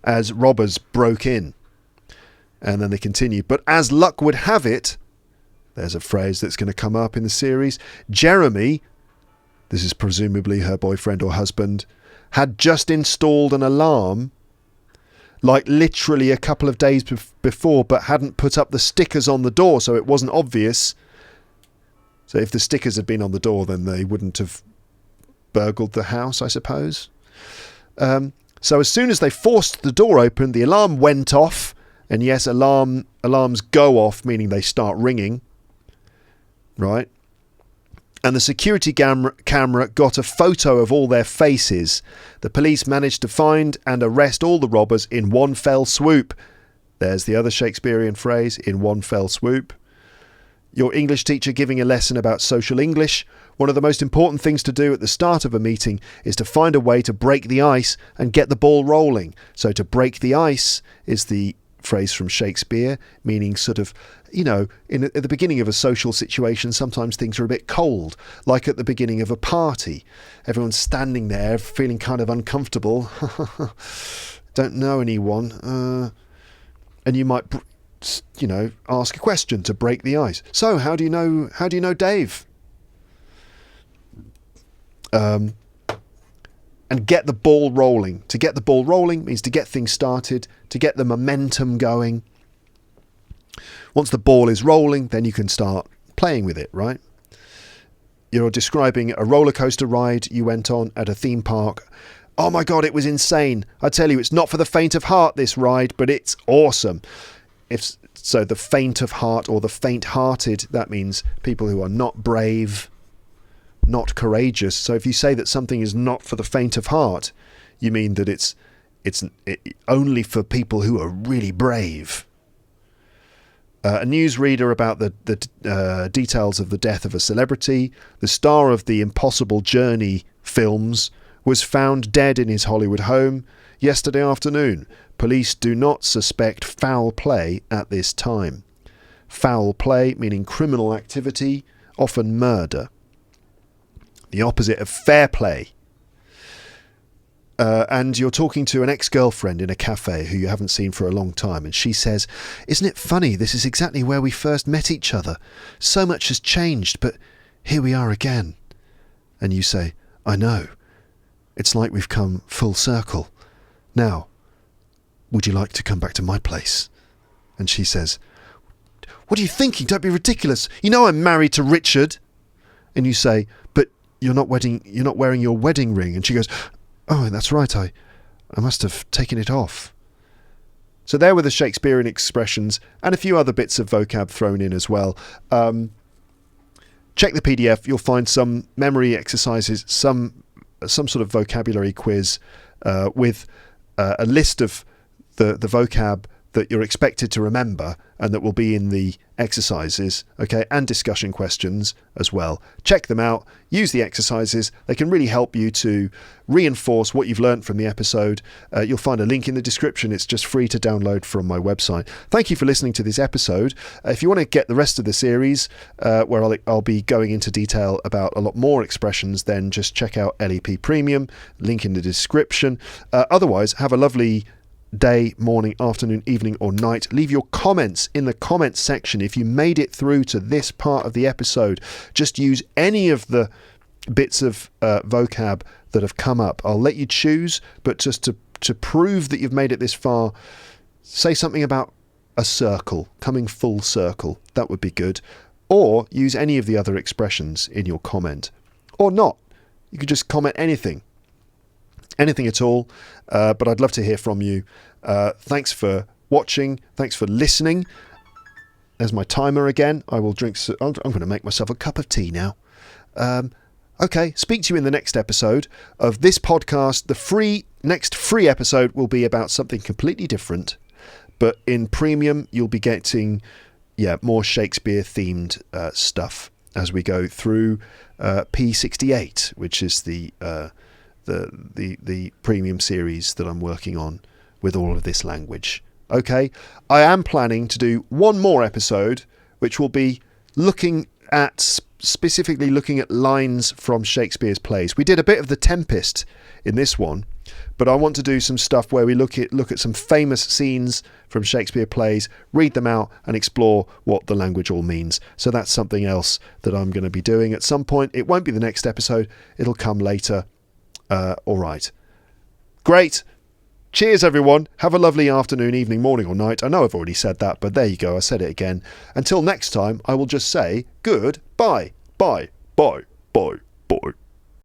as robbers broke in. And then they continued. But as luck would have it, there's a phrase that's going to come up in the series. Jeremy, this is presumably her boyfriend or husband, had just installed an alarm, like literally a couple of days before, but hadn't put up the stickers on the door, so it wasn't obvious. So if the stickers had been on the door, then they wouldn't have burgled the house, I suppose. So as soon as they forced the door open, the alarm went off. And yes, alarms go off, meaning they start ringing. Right? And the security camera got a photo of all their faces. The police managed to find and arrest all the robbers in one fell swoop. There's the other Shakespearean phrase, in one fell swoop. Your English teacher giving a lesson about social English. One of the most important things to do at the start of a meeting is to find a way to break the ice and get the ball rolling. So to break the ice is the phrase from Shakespeare, meaning sort of, you know, at the beginning of a social situation, sometimes things are a bit cold, like at the beginning of a party. Everyone's standing there feeling kind of uncomfortable. Don't know anyone. And you might, you know, ask a question to break the ice. So how do you know Dave? And get the ball rolling. To get the ball rolling means to get things started, to get the momentum going. Once the ball is rolling, then you can start playing with it, right? You're describing a roller coaster ride you went on at a theme park. Oh my God, it was insane. I tell you, it's not for the faint of heart, this ride, but it's awesome. If so, the faint of heart or the faint-hearted, that means people who are not brave, not courageous. So if you say that something is not for the faint of heart, you mean that it's only for people who are really brave. A newsreader about the details of the death of a celebrity. The star of the Impossible Journey films was found dead in his Hollywood home yesterday afternoon. Police do not suspect foul play at this time. Foul play meaning criminal activity, often murder. The opposite of fair play. And you're talking to an ex-girlfriend in a cafe who you haven't seen for a long time, and she says, "Isn't it funny, this is exactly where we first met each other. So much has changed, but here we are again." And you say, "I know. It's like we've come full circle. Now, would you like to come back to my place?" And she says, "What are you thinking? Don't be ridiculous. You know I'm married to Richard." And you say, "But you're not wearing your wedding ring." And she goes, "Oh, that's right. I must have taken it off." So there were the Shakespearean expressions and a few other bits of vocab thrown in as well. Check the PDF. You'll find some memory exercises, some sort of vocabulary quiz with a list of the vocab that you're expected to remember and that will be in the exercises, okay, and discussion questions as well. Check them out, use the exercises. They can really help you to reinforce what you've learned from the episode. You'll find a link in the description. It's just free to download from my website. Thank you for listening to this episode. If you want to get the rest of the series, where I'll be going into detail about a lot more expressions, then just check out LEP Premium, link in the description. Otherwise, have a lovely day, morning, afternoon, evening or night. Leave your comments in the comments section. If you made it through to this part of the episode, just use any of the bits of vocab that have come up. I'll let you choose, but just to prove that you've made it this far, say something about a circle, coming full circle. That would be good. Or use any of the other expressions in your comment. Or not. You could just comment anything at all, but I'd love to hear from you. Thanks for watching. Thanks for listening. There's my timer again. I will drink. I'm going to make myself a cup of tea now. Okay, speak to you in the next episode of this podcast. The next free episode will be about something completely different, but in premium you'll be getting more Shakespeare themed stuff as we go through P68, which is the premium series that I'm working on with all of this language. Okay, I am planning to do one more episode which will be specifically looking at lines from Shakespeare's plays. We did a bit of The Tempest in this one, but I want to do some stuff where we look at some famous scenes from Shakespeare plays, read them out and explore what the language all means. So that's something else that I'm going to be doing at some point. It won't be the next episode, it'll come later. All right. Great. Cheers, everyone. Have a lovely afternoon, evening, morning or night. I know I've already said that, but there you go. I said it again. Until next time, I will just say goodbye. Bye. Bye.